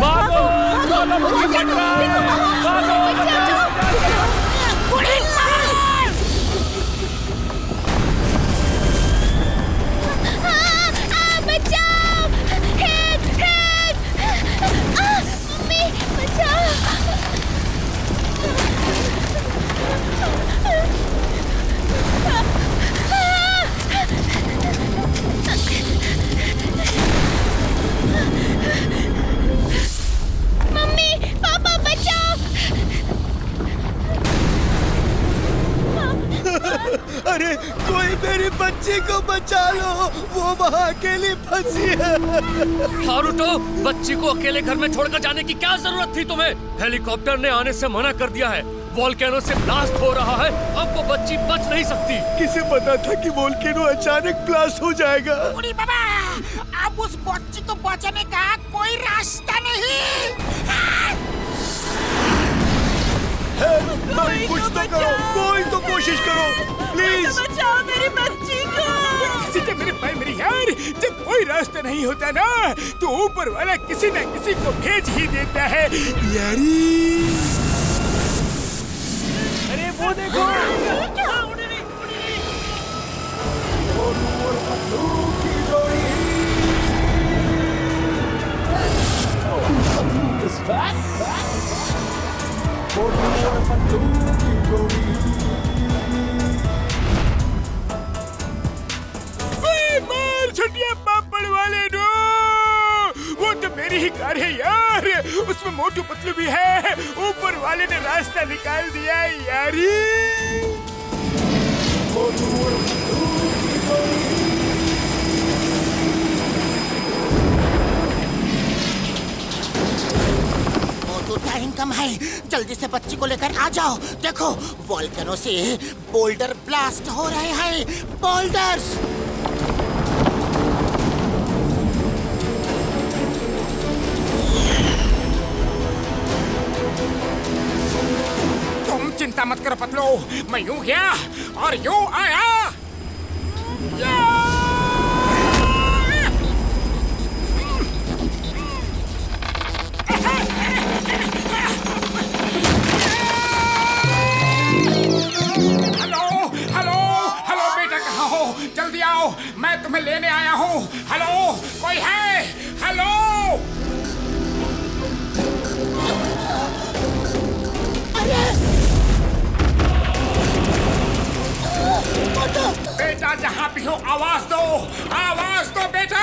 भागो, ज्वालामुखी फट रहा है, भागो। बचाओ! हेल्प! हेल्प! मम्मी बचाओ! मम्मी पापा बचाओ! अरे कोई मेरी बच्ची को बचा लो, वो वहाँ अकेली फंसी है। हारुतो, बच्ची को अकेले घर में छोड़कर जाने की क्या जरूरत थी तुम्हें? हेलीकॉप्टर ने आने से मना कर दिया है। वोल्केनो से ब्लास्ट हो रहा है, अब वो बच्ची बच नहीं सकती। किसे पता था कि वोल्केनो अचानक ब्लास्ट हो जाएगा? बुढ़ी बाबा, अब उस बच्ची को बचाने का कोई रास्ता नहीं। कोई कुछ तो करो, कोई तो कोशिश करो, प्लीज। बचाओ मेरी बच्ची को! किसी के मेरे भाई मेरी यार, जब कोई रास्ता नहीं होता ना, तो ऊपर वाला किसी न किसी को भेज ही देता है यारी। अरे वो देखो, मार छटिया पापड़ वाले नो, वो तो मेरी ही कार है यार, उसमें मोटू पतलू भी है, ऊपर वाले ने रास्ता निकाल दिया यारी। मोटू टाइम कम है, जल्दी से बच्ची को लेकर आ जाओ। देखो वोल्केनो से बोल्डर ब्लास्ट हो रहे हैं, बोल्डर्स। तुम चिंता मत करो पतलू, मैं यूं गया और यूं आया। हेलो हेलो हेलो बेटा, कहाँ हो? जल्दी आओ, मैं तुम्हें लेने आया हूँ। हेलो, कोई है? हेलो। बेटा जहाँ भी हो आवाज दो बेटा।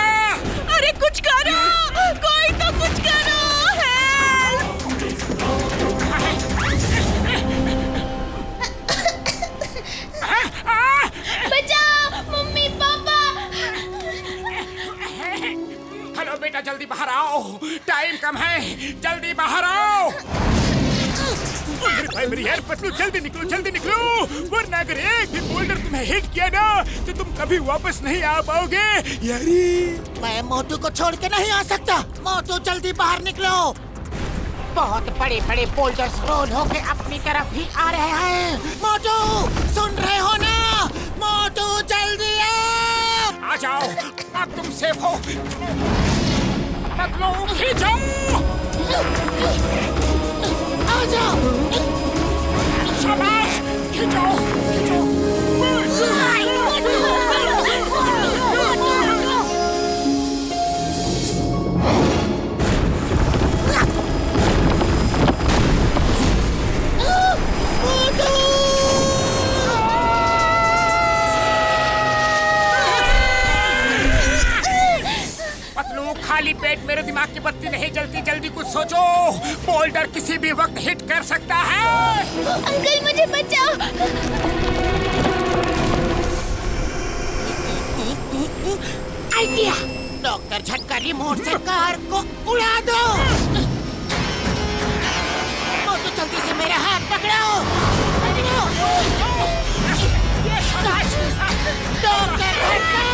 अरे कुछ करो, कोई तो कुछ करो! बचाओ मम्मी पापा! हेलो बेटा, जल्दी बाहर आओ, टाइम कम है, जल्दी बाहर आओ। मेरे भाई मेरी यार पतलू, जल्दी निकलो, वरना अगर एक भी बोल्डर तुम्हें हिट किया ना, तो तुम कभी वापस नहीं आ पाओगे यारी। मैं मोटू को छोड़ के नहीं आ सकता। मोटू जल्दी बाहर निकलो, बहुत बड़े बड़े बोल्डर्स रोल होके अपनी तरफ ही आ रहे हैं। मोटू सुन रहे हो ना? मोटू जल्दी आ जाओ, अब तुम सेफ हो। पतलू खींचो, आ जाओ, शाबाश, खींचो। खाली पेट मेरे दिमाग की बत्ती नहीं जलती, जल्दी कुछ सोचो। बोल्डर किसी भी वक्त हिट कर सकता है। अंकल मुझे बचाओ! आइडिया, डॉक्टर झटका रिमोट से कार को उड़ा दो। तो जल्दी से मेरा हाथ पकड़ो। डॉक्टर झटका!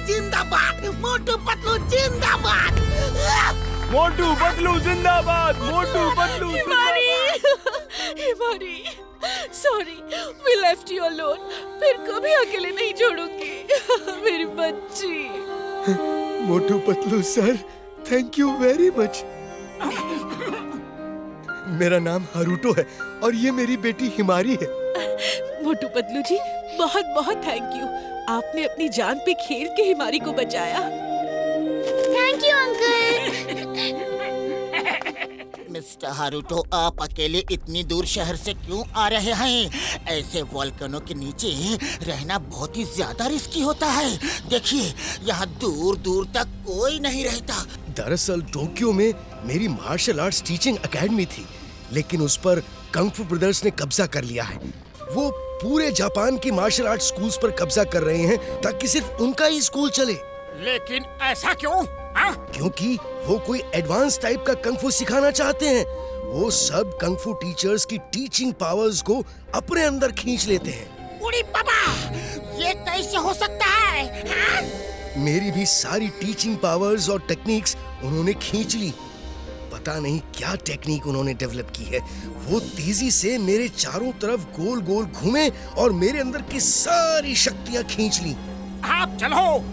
जिंदाबाद, मोटू पतलू जिंदाबाद। मोटू पतलू जिंदाबाद, मोटू पतलू हिमारी, हिमारी, sorry, we left you alone। फिर कभी अकेले नहीं छोड़ूंगी मेरी बच्ची। Motu Patlu sir, thank you very much. मेरा नाम हारूटो है और ये मेरी बेटी हिमारी है। मोटू पतलू जी, बहुत बहुत थैंक यू। आपने अपनी जान पे खेल के हिमारी को बचाया। Thank you uncle. Mister Haruto, आप अकेले इतनी दूर शहर से क्यों आ रहे हैं? ऐसे वोल्केनो के नीचे रहना बहुत ही ज्यादा रिस्की होता है। देखिए, यहाँ दूर दूर तक कोई नहीं रहता। दरअसल टोक्यो में मेरी मार्शल आर्ट्स टीचिंग एकेडमी थी, लेकिन उस पर कंग फू ब्रदर्स ने कब्जा कर लिया है। वो पूरे जापान की मार्शल आर्ट्स स्कूल्स पर कब्जा कर रहे हैं ताकि सिर्फ उनका ही स्कूल चले। लेकिन ऐसा क्यों? हाँ? क्योंकि वो कोई एडवांस टाइप का कंग फू सिखाना चाहते हैं। वो सब कंग फू टीचर्स की टीचिंग पावर्स को अपने अंदर खींच लेते हैं। उड़ी बाबा, ये कैसे हो सकता है? हाँ? मेरी भी सारी टीचिंग पावर्स और टेक्निक्स उन्होंने खींच ली। पता नहीं क्या टेक्निक उन्होंने डेवलप की है। वो तेजी से मेरे चारों तरफ गोल गोल घूमे और मेरे अंदर की सारी शक्तियां खींच ली। आप चलो,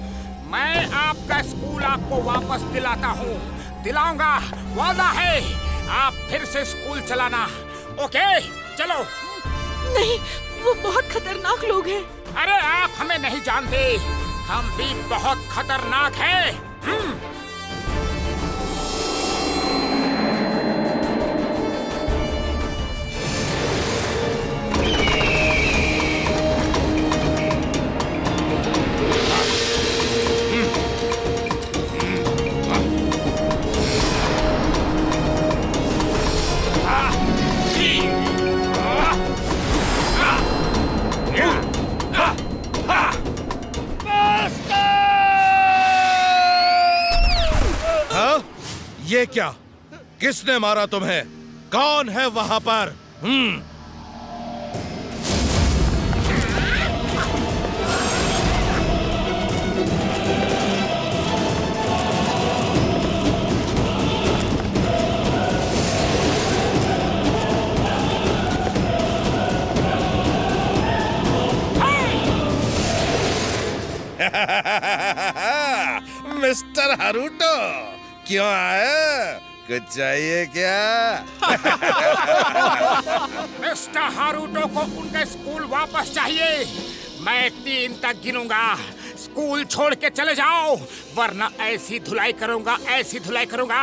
मैं आपका स्कूल आपको वापस दिलाता हूँ, दिलाऊंगा, वादा है। आप फिर से स्कूल चलाना, ओके? चलो। नहीं, वो बहुत खतरनाक लोग हैं। अरे आप हमें नहीं जानते, हम भी बहुत खतरनाक हैं। ये क्या? किसने मारा तुम्हें? कौन है वहां पर? मिस्टर हारूटो, क्यों आए? कुछ चाहिए क्या? मिस्टर हारूटो को उनका स्कूल वापस चाहिए। मैं 3 तक गिनूंगा, स्कूल छोड़ के चले जाओ, वरना ऐसी धुलाई करूंगा, ऐसी धुलाई करूंगा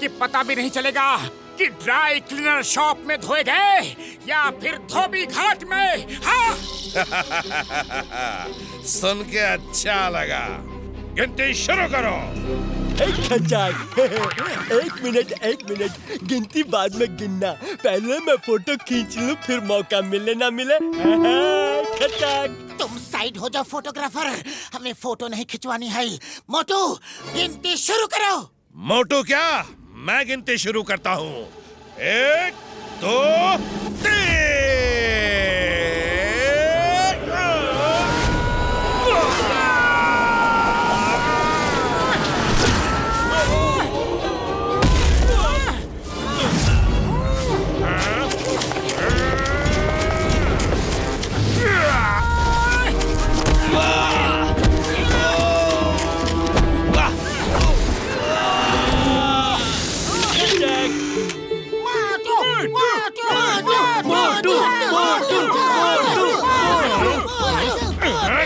कि पता भी नहीं चलेगा कि ड्राई क्लीनर शॉप में धोए गए या फिर धोबी घाट में। हाँ? सुन के अच्छा लगा। गिनती शुरू करो। एक मिनट, गिनती बाद में गिनना। पहले मैं फोटो खींच लूं, फिर मौका मिले ना मिले। तुम साइड हो जाओ फोटोग्राफर, हमें फोटो नहीं खिंचवानी है। मोटू, गिनती शुरू करो। मोटू क्या? मैं गिनती शुरू करता हूँ। 1, 2, 3।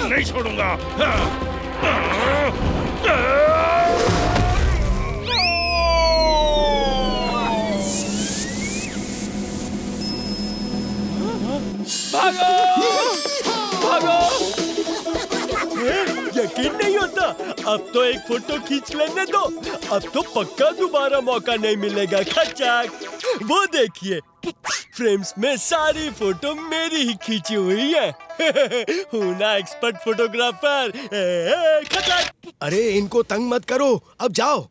नहीं छोड़ूंगा। भागो! भागो! यकीन नहीं होता। अब तो एक फोटो खींच लेने दो, अब तो पक्का दोबारा मौका नहीं मिलेगा। खचाक! वो देखिए, फ्रेम्स में सारी फोटो मेरी ही खींची हुई है। हूँ ना एक्सपर्ट फोटोग्राफर। खचाक! अरे इनको तंग मत करो, अब जाओ।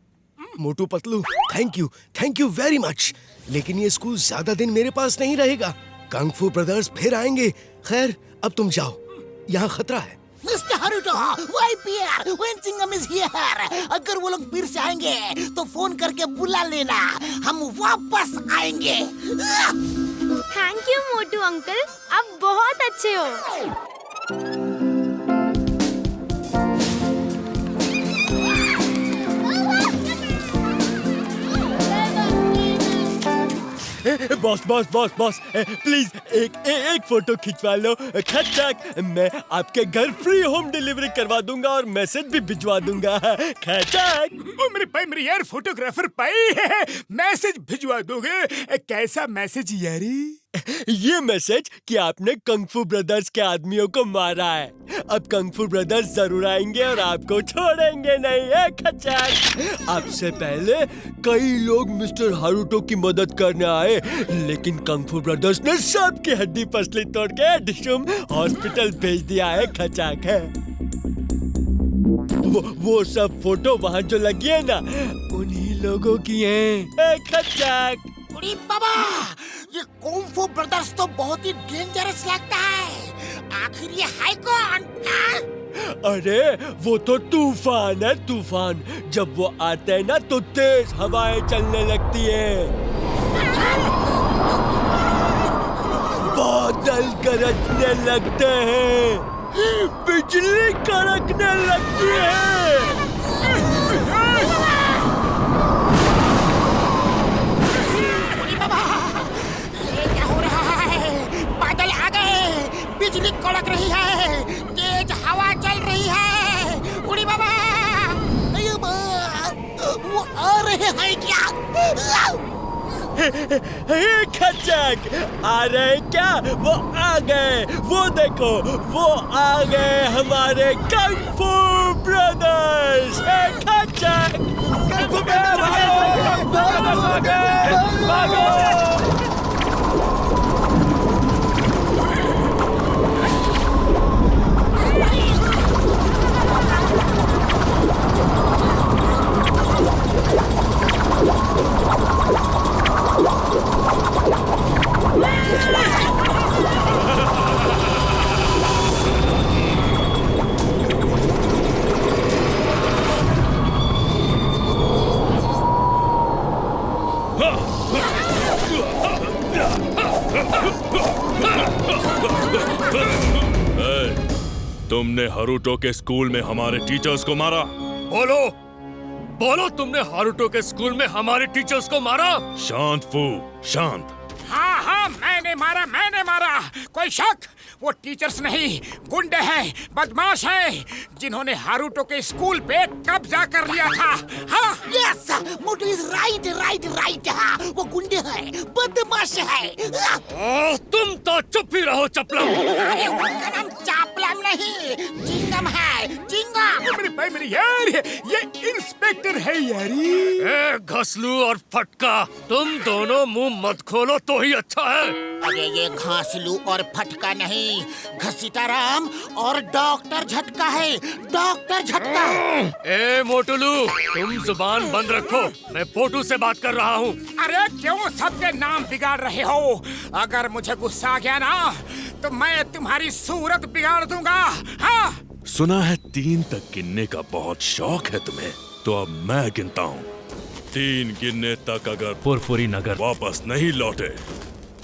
Motu Patlu, thank you very much. लेकिन ये स्कूल ज्यादा दिन मेरे पास नहीं रहेगा। कंग फू ब्रदर्स फिर आएंगे। खैर, अब तुम जाओ, यहाँ खतरा है। Mister Haruto, YPR, when Chingam is here. अगर वो लोग फिर से आएंगे तो फोन करके बुला लेना, हम वापस आएंगे। थैंक यू मोटू अंकल, आप बहुत अच्छे हो। Boss boss boss boss, please एक फोटो खिंचवा लो। खचाक, मैं आपके घर फ्री होम डिलीवरी करवा दूंगा और मैसेज भी भिजवा दूंगा। खचाक। ओ मेरे भाई, मेरे यार फोटोग्राफर भाई, मैसेज भिजवा दोगे? कैसा मैसेज यारी? ये मैसेज कि आपने कंग-फू ब्रदर्स के आदमियों को मारा है। अब कंग-फू ब्रदर्स जरूर आएंगे और आपको छोड़ेंगे नहीं है खचाक। आपसे पहले कई लोग मिस्टर हारुतो की मदद करने आए, लेकिन कंग-फू ब्रदर्स ने सबकी हड्डी पसली तोड़ के डिशुम हॉस्पिटल भेज दिया है खचाक है। वो सब फोटो वहाँ जो लगी है ना, उन्हीं लोगों की है खचाक। अरे बाबा, ये कुंग-फू ब्रदर्स तो बहुत ही डेंजरस लगता है। आखिर ये है कौन? अरे वो तो तूफान है, तूफान। जब वो आते हैं ना तो तेज हवाएं चलने लगती है, बादल गरजने लगते हैं, बिजली कड़कने लगती है। बिजली कड़क रही है, तेज हवा चल रही है। उड़ी बाबा, वो आ रहे हैं क्या? खचाक, आ रहे क्या? वो आ गए, वो देखो, वो आ गए हमारे कंग-फू ब्रदर्स। खचाक, कंग-फू तुमने हारुतो के स्कूल में हमारे टीचर्स को मारा? बोलो, बोलो, तुमने हारुतो के स्कूल में हमारे टीचर्स को मारा? शांत फू, शांत। हाँ हाँ, मैंने मारा, मैंने मारा। कोई शक? वो टीचर्स नहीं, गुंडे हैं, बदमाश हैं, जिन्होंने हारुतो के स्कूल पे कब्जा कर लिया था। हाँ, yes, Motu is right right right. हाँ, वो गुंडे हैं, बदमाश है। तुम तो चुप ही रहो चपलम। अरे उनका नाम चापलम नहीं, चिंगम है, चिंगम। मेरे भाई, मेरे यार, ये इंस्पेक्टर है यारी। ए घसलू और फटका, तुम दोनों मुंह मत खोलो तो ही अच्छा है। अरे ये घासलू और फटका नहीं, घसीटाराम और डॉक्टर झटका है, डॉक्टर झटका। ए मोटुलू, तुम जुबान बंद रखो, मैं पोटू से बात कर रहा हूँ। अरे क्यों सबके नाम बिगाड़ रहे हो? अगर मुझे गुस्सा आ गया ना तो मैं तुम्हारी सूरत बिगाड़ दूंगा। हाँ, सुना है 3 तक गिनने का बहुत शौक है तुम्हें, तो अब मैं गिनता हूँ। 3 गिनने तक अगर फुरफुरी नगर वापस नहीं लौटे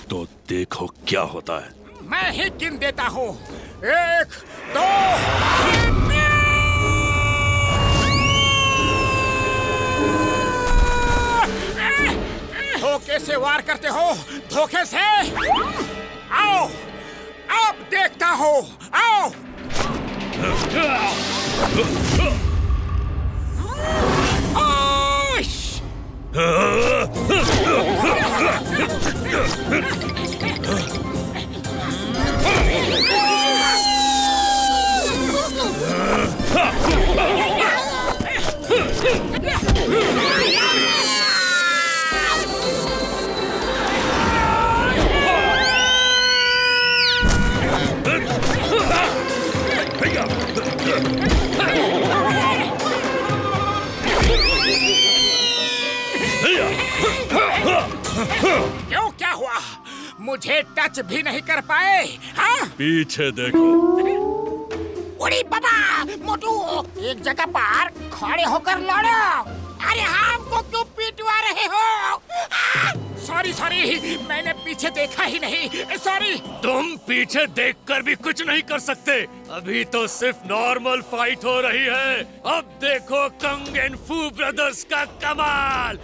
तो देखो क्या होता है। मैं ही गिन देता हूँ। 1, 2, 3। धोखे से वार करते हो, धोखे से। आओ, अब देखता हूँ, आओ। क्यों, क्या हुआ? मुझे टच भी नहीं कर पाए? हाँ? पीछे देखो। बड़ी बाबा मोटू एक जगह पर खड़े होकर लड़ो। अरे हमको क्यों पिटवा रहे हो? सॉरी सॉरी, मैंने पीछे देखा ही नहीं, सॉरी। तुम पीछे देखकर भी कुछ नहीं कर सकते। अभी तो सिर्फ नॉर्मल फाइट हो रही है। अब देखो कंग एंड फू ब्रदर्स का कमाल।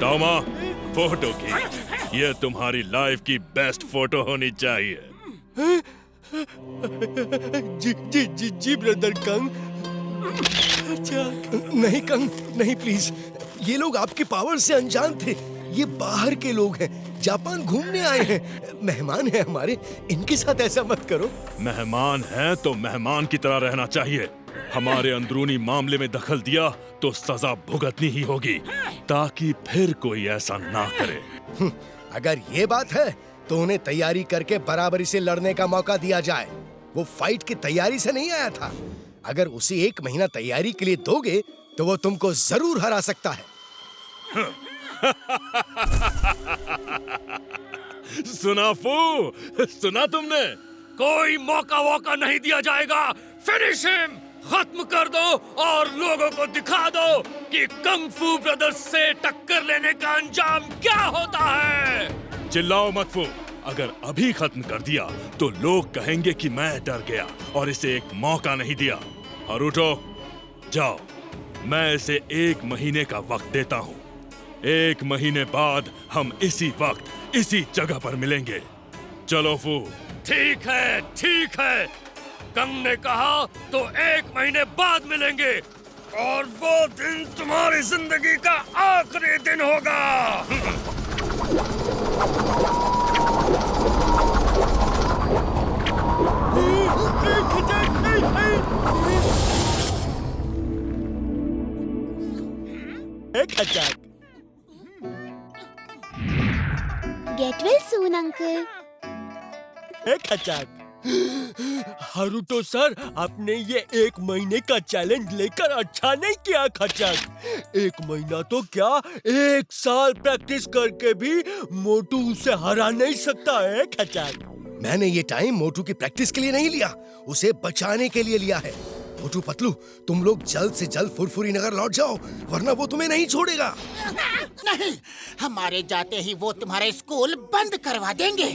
टॉमा, फोटो की। ये तुम्हारी लाइफ की बेस्ट फोटो होनी चाहिए। जी ब्रदर कंग। अच्छा नहीं कंग, नहीं प्लीज। ये लोग आपके पावर से अनजान थे। ये बाहर के लोग हैं, जापान घूमने आए हैं, मेहमान हैं हमारे। इनके साथ ऐसा मत करो। मेहमान हैं तो मेहमान की तरह रहना चाहिए। हमारे अंदरूनी मामले में दखल दिया तो सजा भुगतनी ही होगी, ताकि फिर कोई ऐसा ना करे। अगर ये बात है तो उन्हें तैयारी करके बराबरी से लड़ने का मौका दिया जाए। वो फाइट की तैयारी से नहीं आया था। अगर उसे 1 महीना तैयारी के लिए दोगे तो वो तुमको जरूर हरा सकता है। सुना फू, सुना तुमने? कोई मौका वोका नहीं दिया जाएगा। फिनिश हिम, खत्म कर दो और लोगों को दिखा दो कि कंग फू ब्रदर्स से टक्कर लेने का अंजाम क्या होता है। चिल्लाओ मत फू। अगर अभी खत्म कर दिया तो लोग कहेंगे कि मैं डर गया और इसे एक मौका नहीं दिया। हरुटो, जाओ, मैं इसे 1 महीने का वक्त देता हूँ। 1 महीने बाद हम इसी वक्त इसी जगह पर मिलेंगे। चलो फू। ठीक है, ठीक है। कंग ने कहा तो 1 महीने बाद मिलेंगे और वो दिन तुम्हारी जिंदगी का आखिरी दिन होगा। Get well soon, uncle. Haruto sir, आपने ये 1 महीने का चैलेंज लेकर अच्छा नहीं किया खचक। 1 महीना तो क्या, 1 साल प्रैक्टिस करके भी मोटू उसे हरा नहीं सकता है खचक। मैंने ये टाइम मोटू की प्रैक्टिस के लिए नहीं लिया, उसे बचाने के लिए लिया है। मोटू पतलू, तुम लोग जल्द से जल्द फुरफुरी नगर लौट जाओ, वरना वो तुम्हें नहीं छोड़ेगा। नहीं, हमारे जाते ही वो तुम्हारे स्कूल बंद करवा देंगे।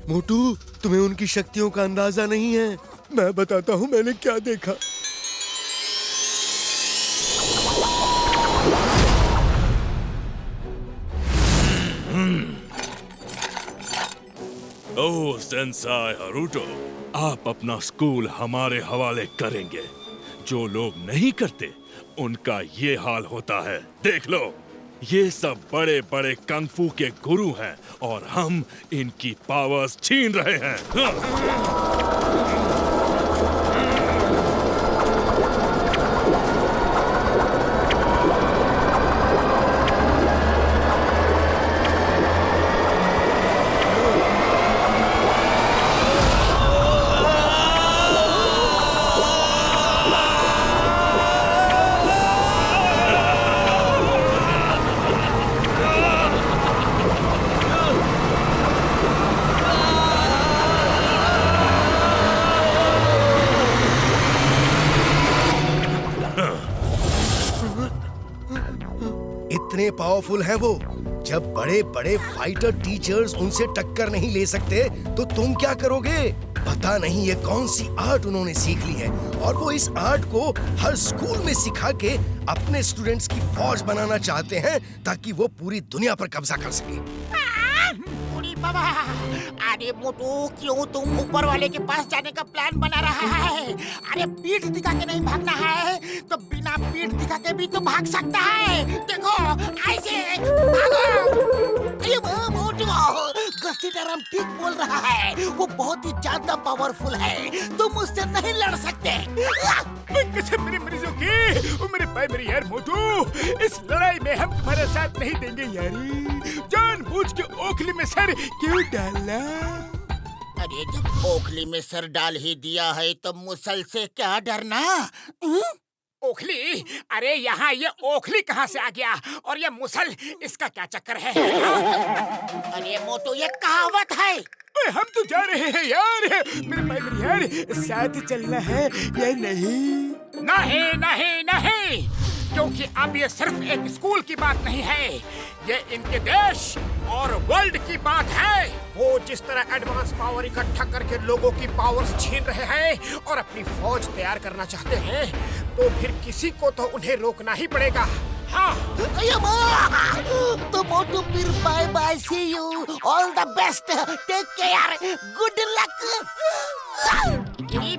मोटू, तुम्हें उनकी शक्तियों का अंदाजा नहीं है। मैं बताता हूँ मैंने क्या देखा। ओह सेंसाई हरुटो, आप अपना स्कूल हमारे हवाले करेंगे। जो लोग नहीं करते उनका ये हाल होता है। देख लो, ये सब बड़े बड़े कंग फू के गुरु हैं और हम इनकी पावर्स छीन रहे हैं। इतने पावरफुल हैं वो। जब बड़े बड़े फाइटर टीचर्स उनसे टक्कर नहीं ले सकते तो तुम क्या करोगे? पता नहीं ये कौन सी आर्ट उन्होंने सीख ली है और वो इस आर्ट को हर स्कूल में सिखा के अपने स्टूडेंट्स की फौज बनाना चाहते हैं ताकि वो पूरी दुनिया पर कब्जा कर सके। बाबा, अरे मोटू, क्यों तुम ऊपर वाले के पास जाने का प्लान बना रहा है? अरे पीठ दिखा के नहीं भागना है तो बिना पीठ दिखा के भी तो भाग सकता है। देखो ऐसे भागो। अरे वाह मोटू, घसीटाराम ठीक बोल रहा है, वो बहुत ही ज्यादा पावरफुल है, तुम उससे नहीं लड़ सकते। कसम मेरे मरीजों की, ओ मेरे भाई मेरी यार मोटू, इस लड़ाई में हम तुम्हारा साथ नहीं देंगे यारी। जानबूझ के ओखली में सर क्यों डाला? अरे जब ओखली में सर डाल ही दिया है तो मुसल से क्या डरना? ओखली? अरे यहाँ ये ओखली कहाँ से आ गया और ये मुसल, इसका क्या चक्कर है? अरे मोटू, ये कहावत है। हम तो जा रहे हैं यार, मेरे भाई मेरी यार, साथ चलना है या नहीं? नहीं नहीं नहीं, क्योंकि अब ये सिर्फ एक स्कूल की बात नहीं है, ये इनके देश और वर्ल्ड की बात है। वो जिस तरह एडवांस पावर इकट्ठा करके लोगों की पावर्स छीन रहे हैं और अपनी फौज तैयार करना चाहते हैं, तो फिर किसी को तो उन्हें रोकना ही पड़ेगा। हाँ। तो मोटू फिर bye bye, see you, all the best, take care, good luck.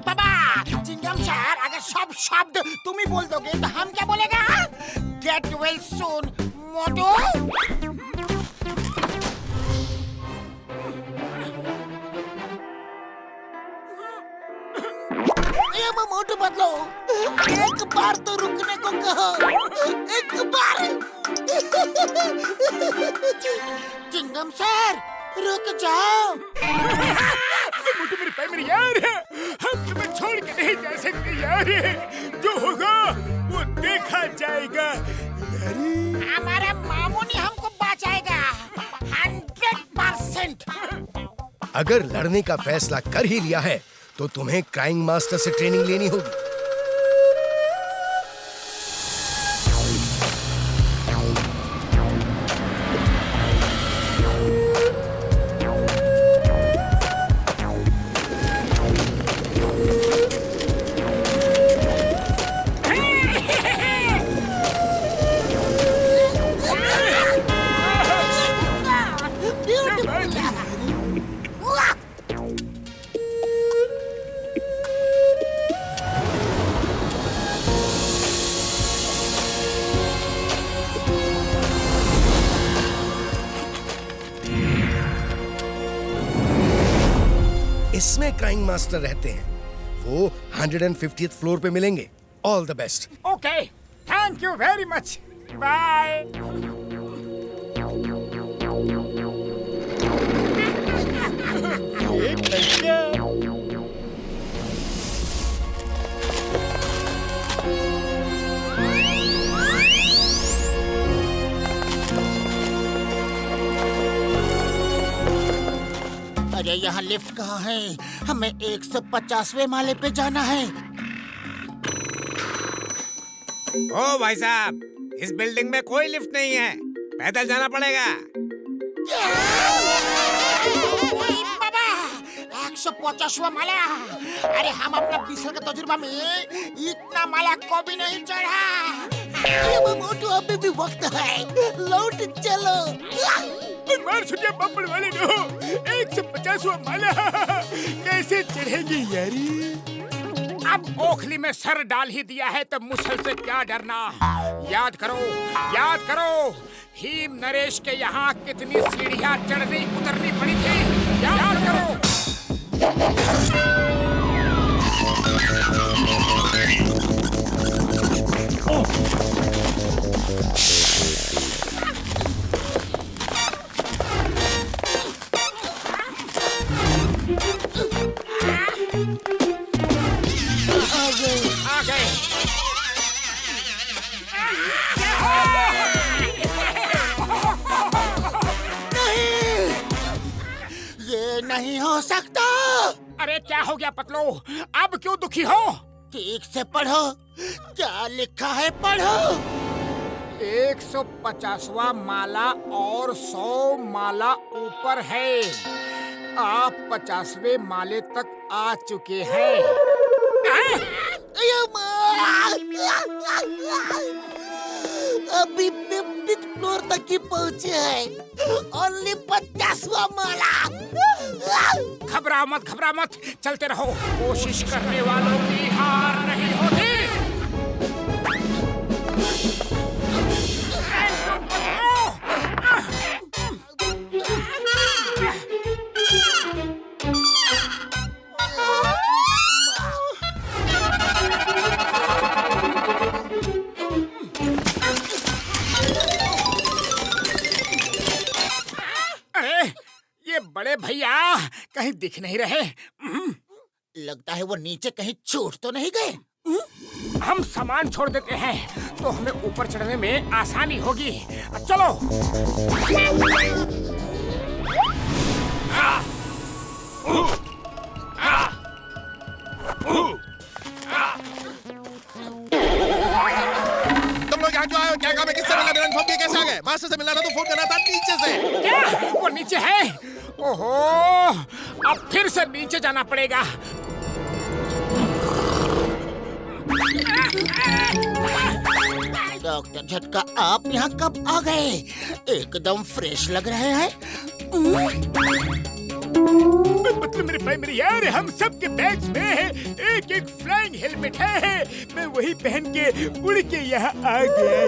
बाबा, चिंगम सर, अगर सब शब्द तुम ही बोल दोगे तो हम क्या बोलेगा? गेट वेल सून मोटू। मोटू बदलो, एक बार तो रुकने को कहो, एक बार। चिंगम सर, रुक जाओ। मोटू मेरे भाई मेरे यार, हम तुम्हें छोड़ के नहीं जा सकते यार, जो होगा वो देखा जाएगा यारी। हमारा मामू ने हमको बचाएगा 100%। अगर लड़ने का फैसला कर ही लिया है तो तुम्हें क्राइंग मास्टर से ट्रेनिंग लेनी होगी। इसमें क्राइंग मास्टर रहते हैं, वो 150th फ्लोर पे मिलेंगे। All the best. Okay, thank you very much, bye. अरे यहाँ लिफ्ट कहाँ है? हमें 150वें माले पे जाना है। ओ भाई साहब, इस बिल्डिंग में कोई लिफ्ट नहीं है, पैदल जाना पड़ेगा। बाबा, 150वां माला। अरे हम अपना 20 साल का तजुर्बा में इतना माला को भी नहीं चढ़ा। मोटू, अभी भी वक्त है, लौट चलो। मार छुटिया बम्बड़ वाले नो, 150वां माला कैसे चढ़ेगी यारी? अब ओखली में सर डाल ही दिया है तो मुसल से क्या डरना? याद करो, याद करो, भीम नरेश के यहाँ कितनी सीढ़ियाँ चढ़नी उतरनी पड़ी थी, याद करो। आ गए। नहीं, ये नहीं हो सकता। अरे क्या हो गया पतलो, अब क्यों दुखी हो? ठीक से पढ़ो, क्या लिखा है पढ़ो। 150वां माला और 100 माला ऊपर है। आप 50वें माले तक आ चुके हैं। अभी 50th फ्लोर तक ही पहुँचे हैं। ओनली 50वां माला। घबरा मत, चलते रहो। कोशिश करने वालों की हार नहीं होती। ये बड़े भैया कहीं दिख नहीं रहे। लगता है वो नीचे कहीं छूट तो नहीं गए। हम सामान छोड़ देते हैं तो हमें ऊपर चढ़ने में आसानी होगी। चलो। तुम लोग यहाँ क्यों आए हो? क्या काम है? किससे मिलना? बिना इन्फॉर्म किए कैसे आ गए? मास्टर से मिलना था तो फोन करना था नीचे से। क्या? वो नीचे है? ओहो, अब फिर से नीचे जाना पड़ेगा। डॉक्टर झटका, आप यहाँ कब आ गए? एकदम फ्रेश लग रहे हैं। मतलब मेरे भाई मेरे यार, हम सब के बैग्स में एक फ्लाइंग हेलमेट है। मैं वही पहन के उड़ के यहाँ आ गया।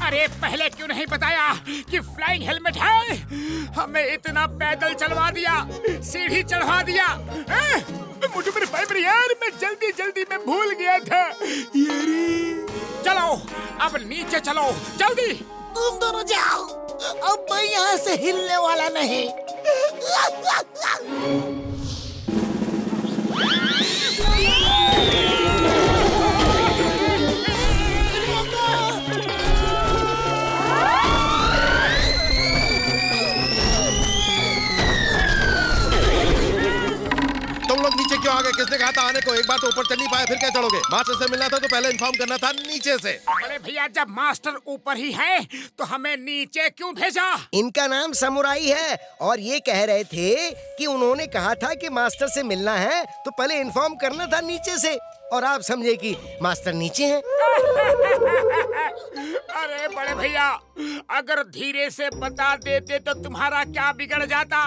अरे पहले क्यों नहीं बताया कि फ्लाइंग हेलमेट है? हमें इतना पैदल चलवा दिया, सीढ़ी चढ़वा दिया। मुझे मेरे भाई मेरे यार, मैं जल्दी में भूल गया था। चलो अब नीचे चलो, जल्दी। तुम दोनों जाओ, अब मैं यहाँ से हिलने वाला नहीं। तुम लोग नीचे क्यों आ गए? किसने कहा था आने को? एक बार तो ऊपर चढ़ नहीं पाए, फिर क्या चढ़ोगे? मास्टर से मिलना था तो पहले इन्फॉर्म करना था नीचे से। अरे भैया, जब मास्टर ऊपर ही है तो हमें नीचे क्यों भेजा? इनका नाम समुराई है और ये कह रहे थे कि उन्होंने कहा था कि मास्टर से मिलना है तो पहले इन्फॉर्म करना था नीचे से, और आप समझे कि मास्टर नीचे हैं। अरे बड़े भैया, अगर धीरे से बता देते तो तुम्हारा क्या बिगड़ जाता?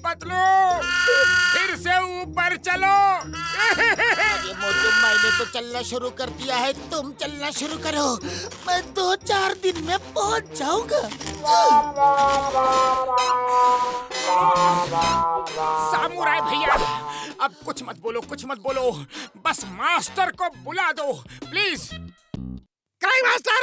पतलू, फिर से ऊपर चलो। ये मोटू, मैंने तो चलना शुरू कर दिया है, तुम चलना शुरू करो। मैं 2-4 दिन में पहुंच जाऊंगा। सामुराई भैया, अब कुछ मत बोलो, बस मास्टर को बुला दो प्लीज। Crime master!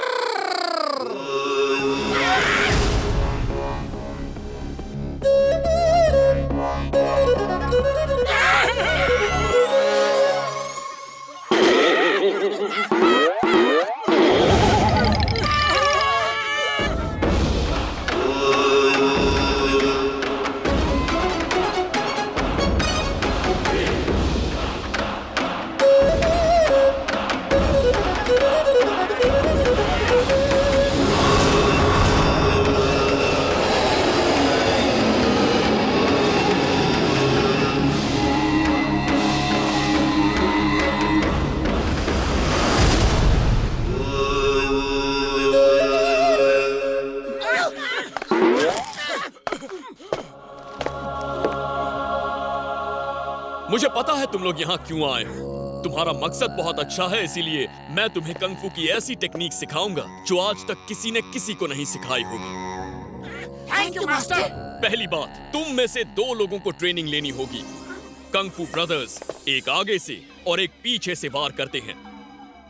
मुझे पता है तुम लोग यहाँ क्यों आए हो। तुम्हारा मकसद बहुत अच्छा है, इसीलिए मैं तुम्हें कंग फू की ऐसी टेक्निक सिखाऊंगा जो आज तक किसी ने किसी को नहीं सिखाई होगी। Thank you master. पहली बात, तुम में से 2 लोगों को ट्रेनिंग लेनी होगी। कंग फू ब्रदर्स एक आगे से और एक पीछे से वार करते हैं,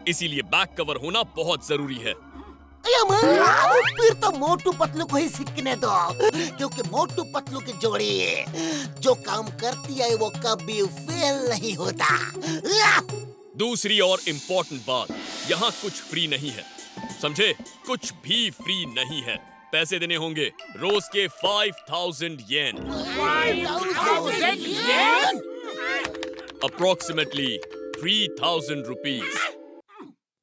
इसीलिए बैक कवर होना बहुत जरूरी है। फिर तो मोटू पतलू को ही सीखने दो, क्योंकि मोटू पतलू की जोड़ी जो काम करती है वो कभी फेल नहीं होता। दूसरी और इम्पोर्टेंट बात, यहाँ कुछ फ्री नहीं है, समझे? कुछ भी फ्री नहीं है। पैसे देने होंगे रोज के 5000 येन। 5000 येन? Approximately 3000 rupees.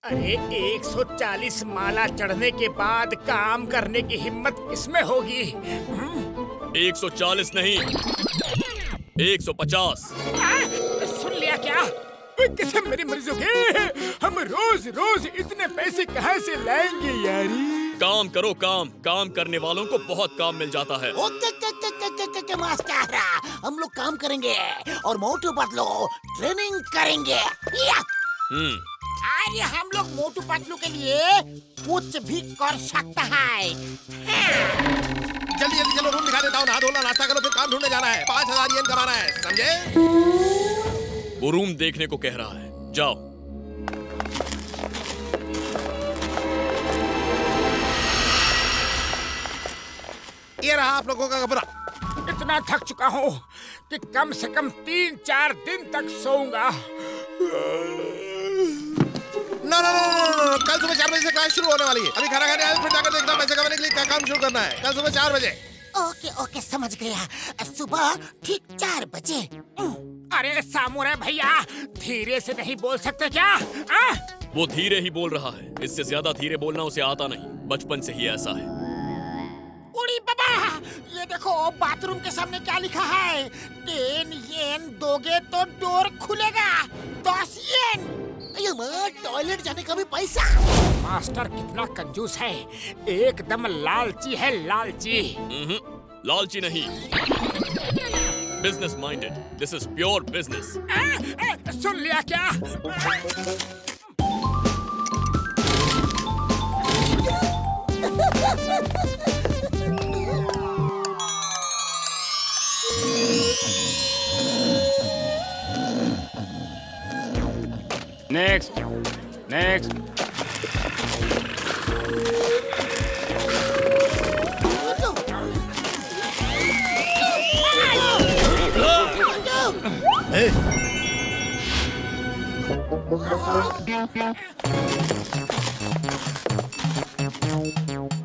अरे 140 माला चढ़ने के बाद काम करने की हिम्मत किसमें होगी? 140 नहीं, 150। सुन लिया क्या? किसे मेरी मर्जी होगी? हम रोज रोज इतने पैसे कहाँ से लाएंगे यारी? काम करो, काम करने वालों को बहुत काम मिल जाता है। ओके मास्टर, हम लोग काम करेंगे और मोटू पतलू ट्रेनिंग करेंगे। अरे हम लोग मोटू पतलू के लिए कुछ भी कर सकता है। जल्दी जल्दी चलो, रूम दिखा देता हूँ। नहा धोना, नाश्ता करो, फिर काम ढूंढने जाना है। 5000 येन कमाना है, समझे? वो रूम देखने को कह रहा है, जाओ। ये रहा आप लोगों का कमरा। इतना थक चुका हूँ कि कम से कम 3-4 दिन तक सोऊंगा। नो, कल सुबह 4 बजे से क्लास शुरू होने वाली है। अभी खाना खाने आए, फिर जाकर देखता हूँ पैसे कमाने के लिए क्या काम शुरू करना है। कल सुबह 4 बजे। ओके समझ गया। सुबह ठीक 4 बजे। अरे सामुराई भैया, धीरे से नहीं बोल सकते क्या? वो धीरे ही बोल रहा है, इससे ज्यादा धीरे बोलना उसे आता नहीं, बचपन से ही ऐसा है। उड़ी बाबा, ये देखो बाथरूम के सामने क्या लिखा है? 10 येन दोगे तो डोर खुलेगा। 10 येन। टॉयलेट जाने का भी पैसा। मास्टर कितना कंजूस है, एकदम लालची है, लालची। लालची नहीं, business minded. This is pure business. सुन लिया क्या? नेक्स्ट।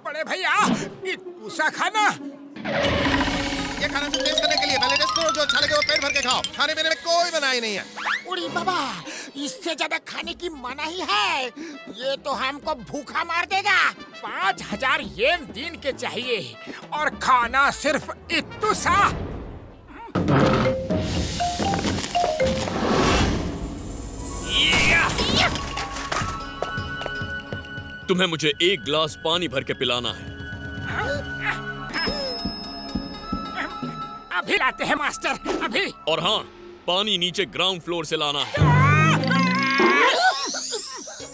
बड़े भैया, ये पूसा खाना। ये खाना सिर्फ टेस्ट करने के लिए। पहले टेस्ट करो, जो अच्छा लगे वो पेट भर के खाओ। खाने पीने में कोई मनाही नहीं है। उड़ी बाबा, इससे ज्यादा खाने की मनाही है। ये तो हमको भूखा मार देगा। 5000 येन दिन के चाहिए और खाना सिर्फ इत्तू सा। तुम्हें मुझे 1 ग्लास पानी भर के पिलाना है। अभी लाते हैं मास्टर, अभी। और हाँ, पानी नीचे ग्राउंड फ्लोर से लाना है।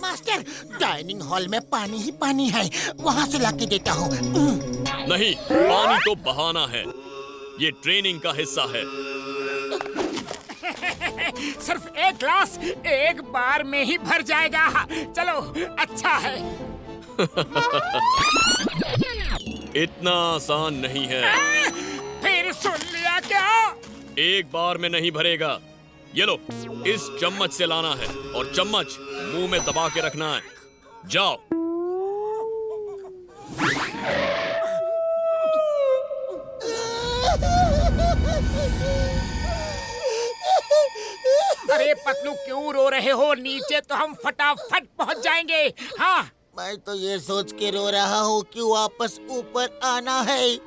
मास्टर, डाइनिंग हॉल में पानी ही पानी है, वहाँ से लाके देता हूँ। नहीं, पानी तो बहाना है, ये ट्रेनिंग का हिस्सा है। सिर्फ 1 ग्लास 1 बार में ही भर जाएगा। चलो, अच्छा है। इतना आसान नहीं है। फिर सुन लिया क्या? 1 बार में नहीं भरेगा। ये लो, इस चम्मच से लाना है और चम्मच मुंह में दबा के रखना है। जाओ। अरे पतलू, क्यों रो रहे हो? नीचे तो हम फटाफट पहुंच जाएंगे। हाँ, मैं तो ये सोच के रो रहा हूँ कि वापस ऊपर आना है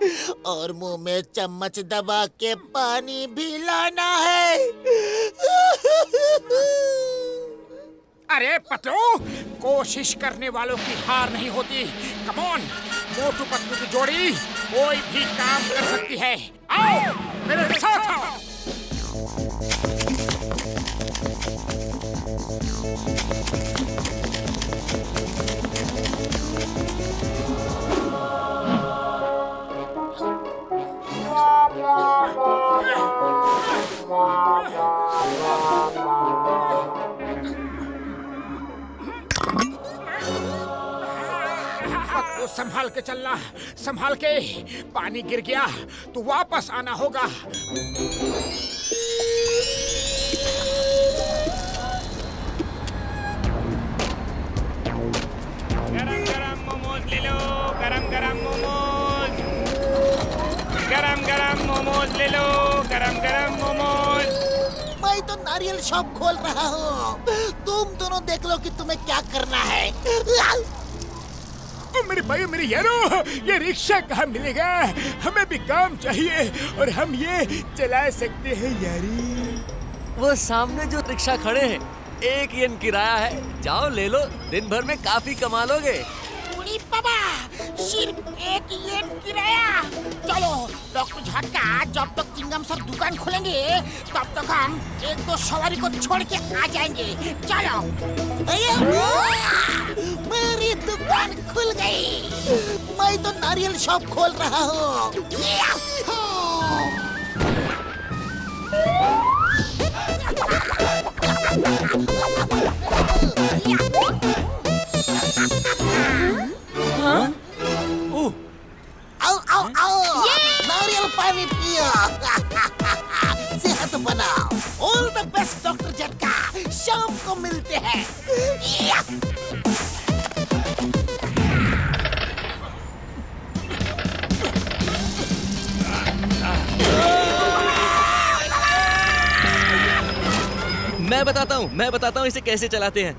और मुंह में चम्मच दबा के पानी भी लाना है। अरे पतलू, कोशिश करने वालों की हार नहीं होती। कम ऑन, मोटू पतलू की जोड़ी कोई भी काम कर सकती है। आओ मेरे साथ आओ। संभाल के चलना, संभाल के। पानी गिर गया तो वापस आना होगा। गरम गरम मोमोज, गरम गरम मोमोज ले लो, गरम गरम मोमोज। मैं तो नारियल शॉप खोल रहा हूँ, तुम दोनों देख लो कि तुम्हें क्या करना है। ओ मेरे भाई मेरे यारो, ये रिक्शा कहाँ मिलेगा? हमें भी काम चाहिए और हम ये चला सकते हैं यारी। वो सामने जो रिक्शा खड़े हैं, 1 येन किराया है, जाओ ले लो, दिन भर में काफी कमा लोगे। उड़ी बाबा, सिर्फ 1 येन किराया। चलो डॉक्टर झटका, जब तक चिंगम सर दुकान खोलेंगे तब तक हम 1-2 सवारी को छोड़ के आ जाएंगे। चलो। मेरी दुकान खुल गई, मैं तो नारियल शॉप खोल रहा हूँ। आओ आओ आओ, नारियल पानी पियो, सेहत बनाओ। ऑल द बेस्ट डॉक्टर झटका, शाम को मिलते हैं। मैं बताता हूँ इसे कैसे चलाते हैं।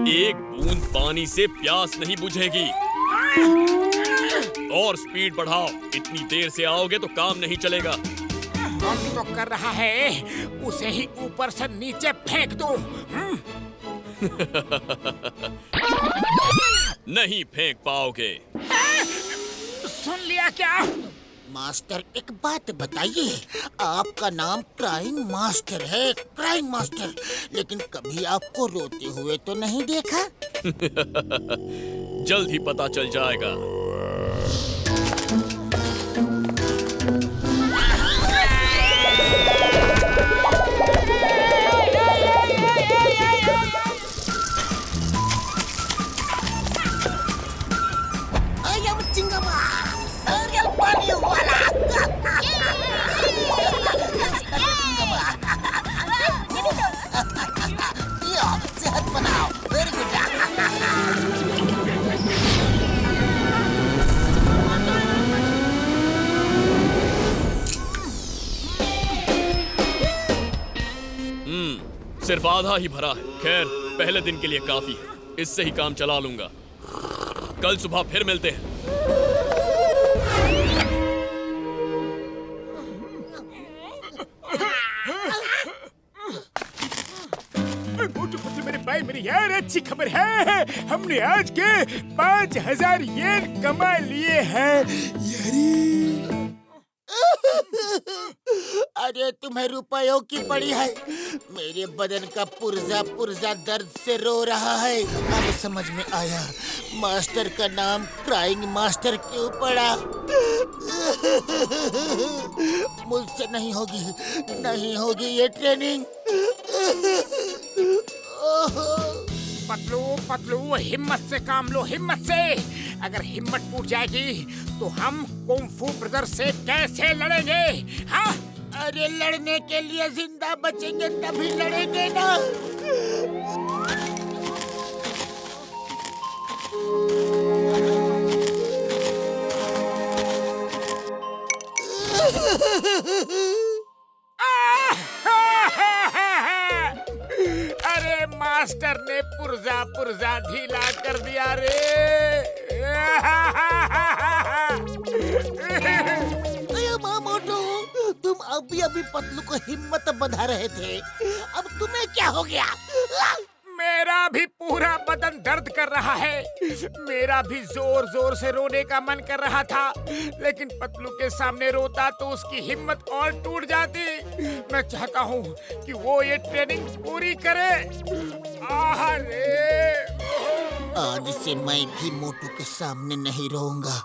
एक बूंद पानी से प्यास नहीं बुझेगी। और स्पीड बढ़ाओ, इतनी देर से आओगे तो काम नहीं चलेगा। कौन तो कर रहा है, उसे ही ऊपर से नीचे फेंक दो। नहीं फेंक पाओगे। सुन लिया क्या? मास्टर एक बात बताइए, आपका नाम क्राइंग मास्टर है, क्राइंग मास्टर, लेकिन कभी आपको रोते हुए तो नहीं देखा। जल्द ही पता चल जाएगा। सेहत बनाओ, वेरी गुड। सिर्फ आधा ही भरा है। खैर, पहले दिन के लिए काफी है, इससे ही काम चला लूंगा। कल सुबह फिर मिलते हैं। मेरे भाई मेरी यार, अच्छी खबर है, हमने आज के 5000 येन कमा लिए हैं यारी। अरे तुम्हें रुपयों की पड़ी है, मेरे बदन का पुर्जा पुर्जा दर्द से रो रहा है। अब समझ में आया मास्टर का नाम क्राइंग मास्टर क्यों पड़ा। मुझसे नहीं होगी ये ट्रेनिंग। पतलू पतलू, हिम्मत से काम लो, हिम्मत से। अगर हिम्मत टूट जाएगी तो हम कुंफू ब्रदर से कैसे लड़ेंगे? हाँ, अरे लड़ने के लिए जिंदा बचेंगे तभी लड़ेंगे ना। अरे मास्टर ने पुर्जा पुर्जा ढीला कर दिया रे। मोटू, तुम अभी पतलू को हिम्मत बंधा रहे थे, अब तुम्हें क्या हो गया? मेरा भी पूरा बदन दर्द कर रहा है। मेरा भी जोर जोर से रोने का मन कर रहा था, लेकिन पतलू के सामने रोता तो उसकी हिम्मत और टूट जाती। मैं चाहता हूँ कि वो ये ट्रेनिंग पूरी करे। आज से मैं भी मोटू के सामने नहीं रोऊंगा।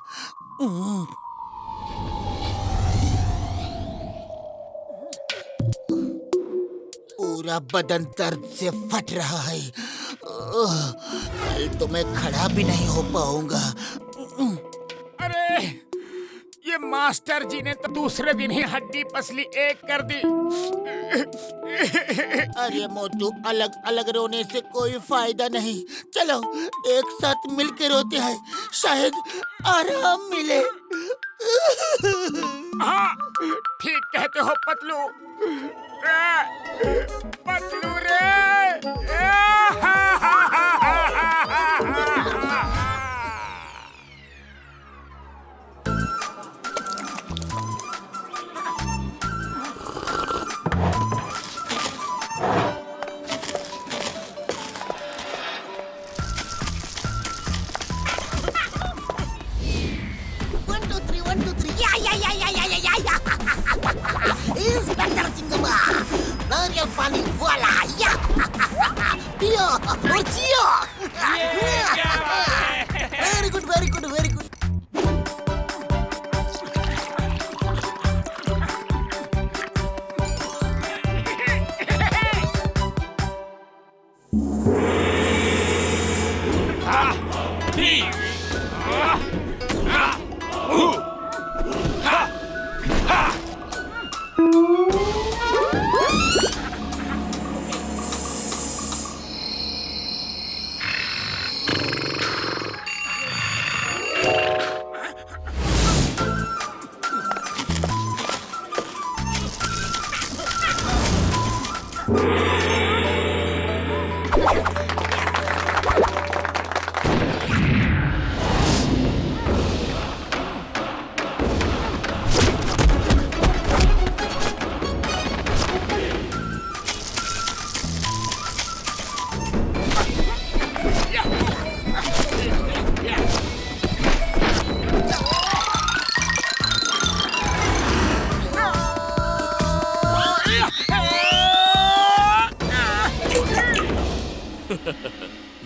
पूरा बदन दर्द से फट रहा है। कल तो मैं खड़ा भी नहीं हो पाऊंगा। अरे ये मास्टर जी ने तो दूसरे दिन ही हड्डी पसली एक कर दी। अरे मोटू, अलग अलग रोने से कोई फायदा नहीं। चलो एक साथ मिलकर रोते हैं, शायद आराम मिले। हाँ ठीक कहते हो पतलू। पतलू रे। Inspector Cingema, Mario Funny, voila, ya, Pio, Lucio, very good, very good, very good.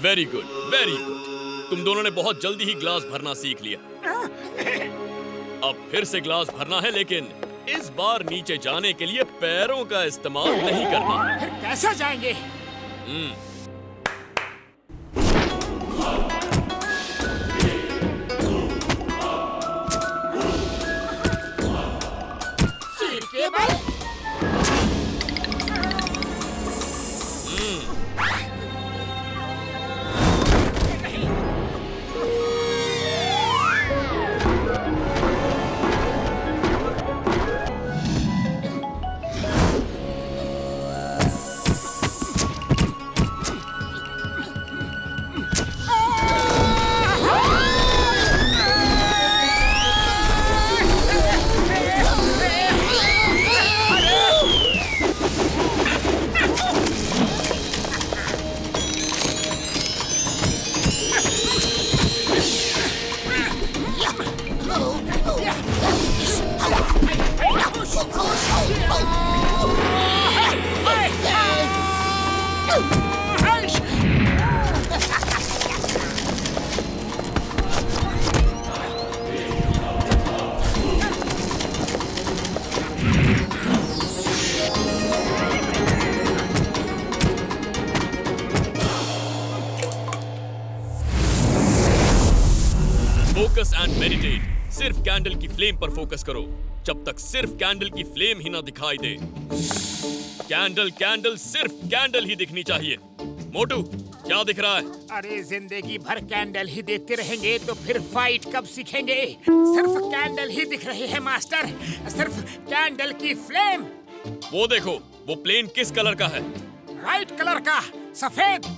Very good, very good. तुम दोनों ने बहुत जल्दी ही ग्लास भरना सीख लिया। अब फिर से ग्लास भरना है, लेकिन इस बार नीचे जाने के लिए पैरों का इस्तेमाल नहीं करना है। फिर कैसे जाएंगे? सिर के बल। Focus and meditate. सिर्फ कैंडल की फ्लेम पर फोकस करो जब तक सिर्फ कैंडल की फ्लेम ही ना दिखाई दे। कैंडल कैंडल सिर्फ कैंडल ही दिखनी चाहिए। मोटू, क्या दिख रहा है? अरे जिंदगी भर कैंडल ही देखते रहेंगे तो फिर फाइट कब सीखेंगे? सिर्फ कैंडल ही दिख रही है मास्टर, सिर्फ कैंडल की फ्लेम। वो देखो, वो प्लेन किस कलर का है? व्हाइट कलर का, सफेद।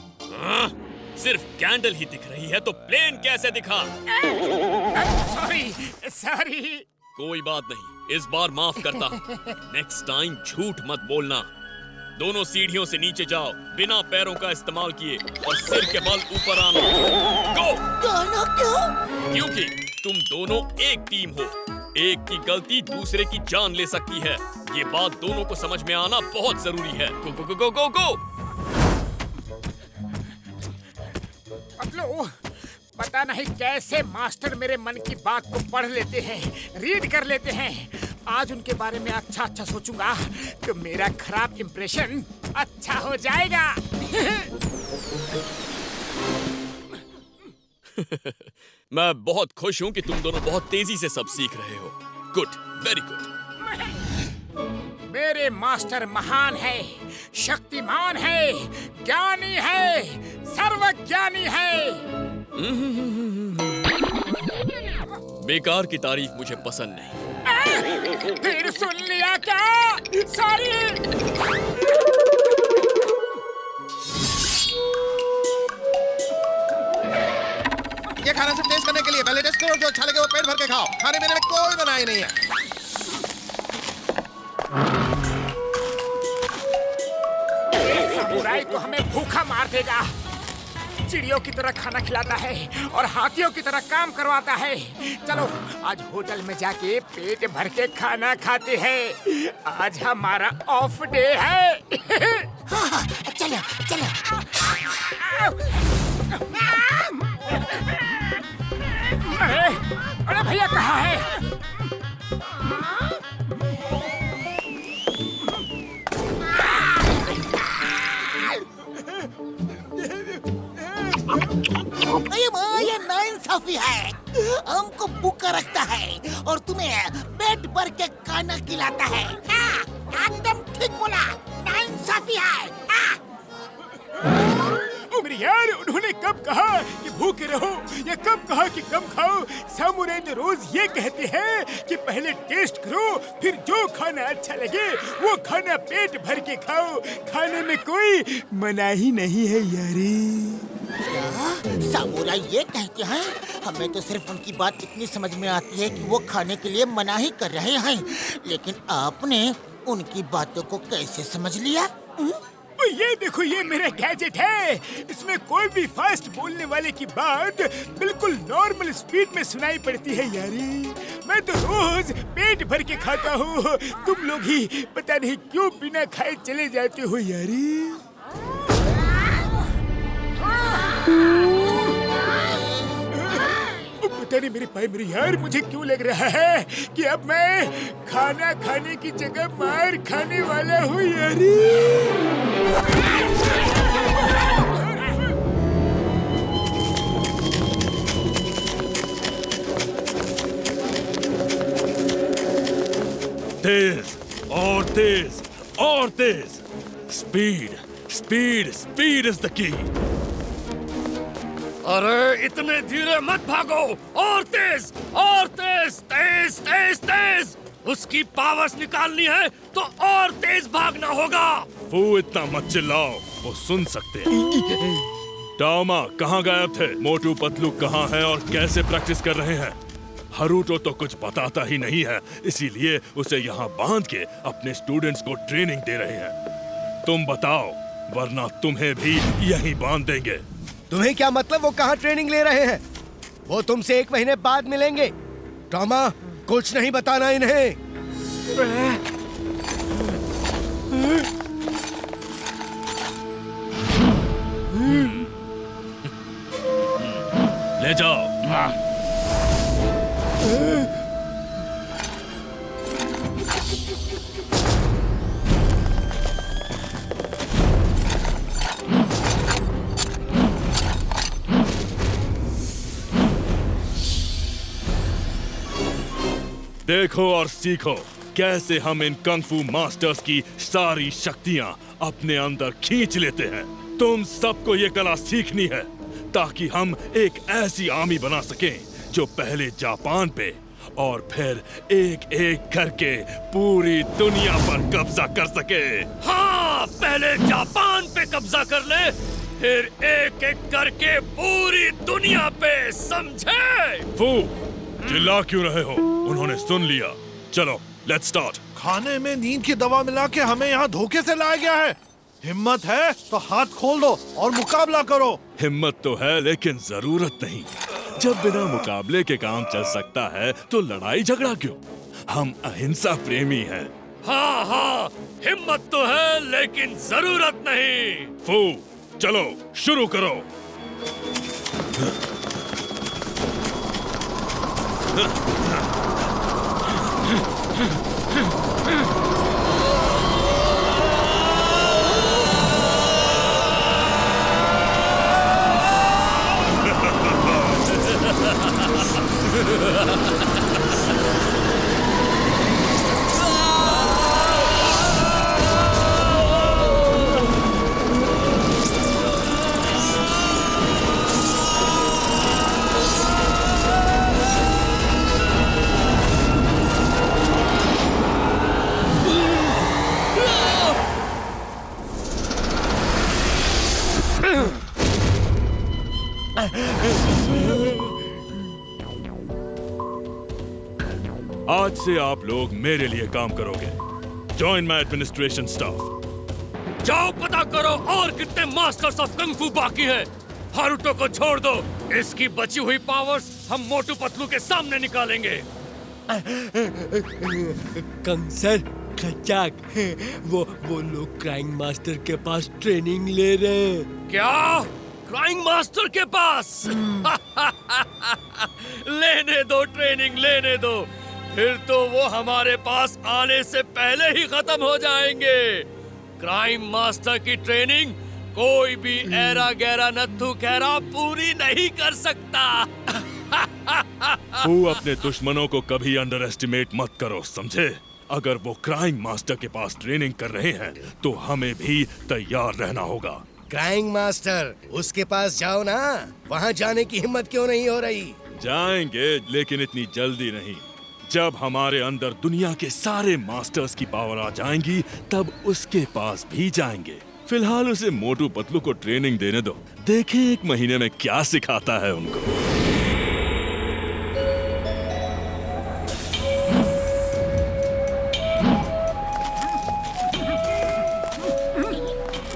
सिर्फ कैंडल ही दिख रही है तो प्लेन कैसे दिखा? Sorry sorry. कोई बात नहीं, इस बार माफ करता हूँ। नेक्स्ट टाइम झूठ मत बोलना। दोनों सीढ़ियों से नीचे जाओ बिना पैरों का इस्तेमाल किए और सिर के बल ऊपर आना। गो! क्यों? क्योंकि तुम दोनों एक टीम हो। एक की गलती दूसरे की जान ले सकती है। ये बात दोनों को समझ में आना बहुत जरूरी है। गो गो गो गो गो। पतलू, पता नहीं कैसे मास्टर मेरे मन की बात को पढ़ लेते हैं, रीड कर लेते हैं। आज उनके बारे में अच्छा अच्छा सोचूंगा तो मेरा खराब इंप्रेशन अच्छा हो जाएगा। मैं बहुत खुश हूँ कि तुम दोनों बहुत तेजी से सब सीख रहे हो। Good, very good. मेरे मास्टर महान है, शक्तिमान है, ज्ञानी है, सर्वज्ञानी है। बेकार की तारीफ मुझे पसंद नहीं। फिर सुन लिया क्या? सॉरी। ये खाना सिर्फ टेस्ट करने के लिए, पहले टेस्ट करो, जो अच्छा लगे वो पेट भर के खाओ। खाने पीने में कोई मनाही नहीं है। समुराई तो हमें भूखा मार देगा। चिड़ियों की तरह खाना खिलाता है और हाथियों की तरह काम करवाता है। चलो आज होटल में जाके पेट भर के खाना खाते हैं। आज हमारा ऑफ डे है। हाँ, चलो चलो। अरे भैया कहाँ है? ये नाइंसाफी है। हमको भूखा रखता है और तुम्हें पेट भर के खाना खिलाता है। एकदम ठीक बोला, नाइंसाफी है। मेरे यार, उन्होंने कब कहा कि भूखे रहो या कब कहा कि कम खाओ? सामुराई तो रोज ये कहते हैं कि पहले टेस्ट करो, फिर जो खाना अच्छा लगे वो खाना पेट भर के खाओ। खाने में कोई मनाही नहीं है यारी। सामुराई ये कहते हैं? हमें तो सिर्फ उनकी बात इतनी समझ में आती है कि वो खाने के लिए मनाही कर रहे हैं, लेकिन आपने उनकी बातों को कैसे समझ लिया? ये देखो, ये मेरा गैजेट है। इसमें कोई भी फास्ट बोलने वाले की बात बिल्कुल नॉर्मल स्पीड में सुनाई पड़ती है यारी। मैं तो रोज पेट भर के खाता हूँ। तुम लोग ही पता नहीं क्यों बिना खाए चले जाते हो यारी। पता नहीं मेरे भाई, मेरे यार, मुझे क्यों लग रहा है कि अब मैं खाना खाने की जगह मार खाने वाला हूँ यारी। तेज और तेज और तेज। Speed speed speed is the key. अरे इतने धीरे मत भागो, और तेज तेज तेज तेज। उसकी पावर्स निकालनी है तो और तेज भागना होगा। वो इतना मत चिल्लाओ, वो सुन सकते हैं। टामा कहाँ गायब थे? मोटू पतलू कहाँ है और कैसे प्रैक्टिस कर रहे हैं? हरूटो तो कुछ बताता ही नहीं है, इसीलिए उसे यहाँ बांध के अपने स्टूडेंट्स को ट्रेनिंग दे रहे हैं। तुम बताओ, वरना तुम्हें भी यहीं बांध देंगे। तुम्हें क्या मतलब वो कहाँ ट्रेनिंग ले रहे हैं? वो तुमसे 1 महीने बाद मिलेंगे। टॉमा, कुछ नहीं बताना इन्हें। ले जाओ। देखो और सीखो कैसे हम इन कंगफू मास्टर्स की सारी शक्तियां अपने अंदर खींच लेते हैं। तुम सबको ये कला सीखनी है ताकि हम एक ऐसी आर्मी बना सकें जो पहले जापान पे और फिर एक एक करके पूरी दुनिया पर कब्जा कर सके। हाँ, पहले जापान पे कब्जा कर ले, फिर एक एक करके पूरी दुनिया पे, समझे? फू, चिल्ला क्यों रहे हो? उन्होंने सुन लिया। चलो, लेट्स स्टार्ट। खाने में नींद की दवा मिला के हमें यहाँ धोखे से लाया गया है। हिम्मत है तो हाथ खोल दो और मुकाबला करो। हिम्मत तो है लेकिन जरूरत नहीं। जब बिना मुकाबले के काम चल सकता है तो लड़ाई झगड़ा क्यों? हम अहिंसा प्रेमी हैं। हाँ हाँ, हिम्मत तो है लेकिन जरूरत नहीं। फू, चलो शुरू करो। आज से आप लोग मेरे लिए काम करोगे। Join my administration staff. जाओ पता करो और कितने मास्टर्स ऑफ कंग फू बाकी है। हारुतो को छोड़ दो, इसकी बची हुई पावर्स हम मोटू पतलू के सामने निकालेंगे। कंग सर, खचाक, वो लोग क्राइंग मास्टर के पास ट्रेनिंग ले रहे हैं। क्या? क्राइंग मास्टर के पास? लेने दो, ट्रेनिंग लेने दो, फिर तो वो हमारे पास आने से पहले ही खत्म हो जाएंगे। क्राइम मास्टर की ट्रेनिंग कोई भी ऐरा गैरा नत्थु खैरा पूरी नहीं कर सकता। तू अपने दुश्मनों को कभी अंडर एस्टिमेट मत करो, समझे? अगर वो क्राइम मास्टर के पास ट्रेनिंग कर रहे हैं तो हमें भी तैयार रहना होगा। क्राइंग मास्टर, उसके पास जाओ ना। वहाँ जाने की हिम्मत क्यों नहीं हो रही? जाएंगे, लेकिन इतनी जल्दी नहीं। जब हमारे अंदर दुनिया के सारे मास्टर्स की पावर आ जाएंगी तब उसके पास भी जाएंगे। फिलहाल उसे मोटू पतलू को ट्रेनिंग देने दो, देखें 1 महीने में क्या सिखाता है उनको।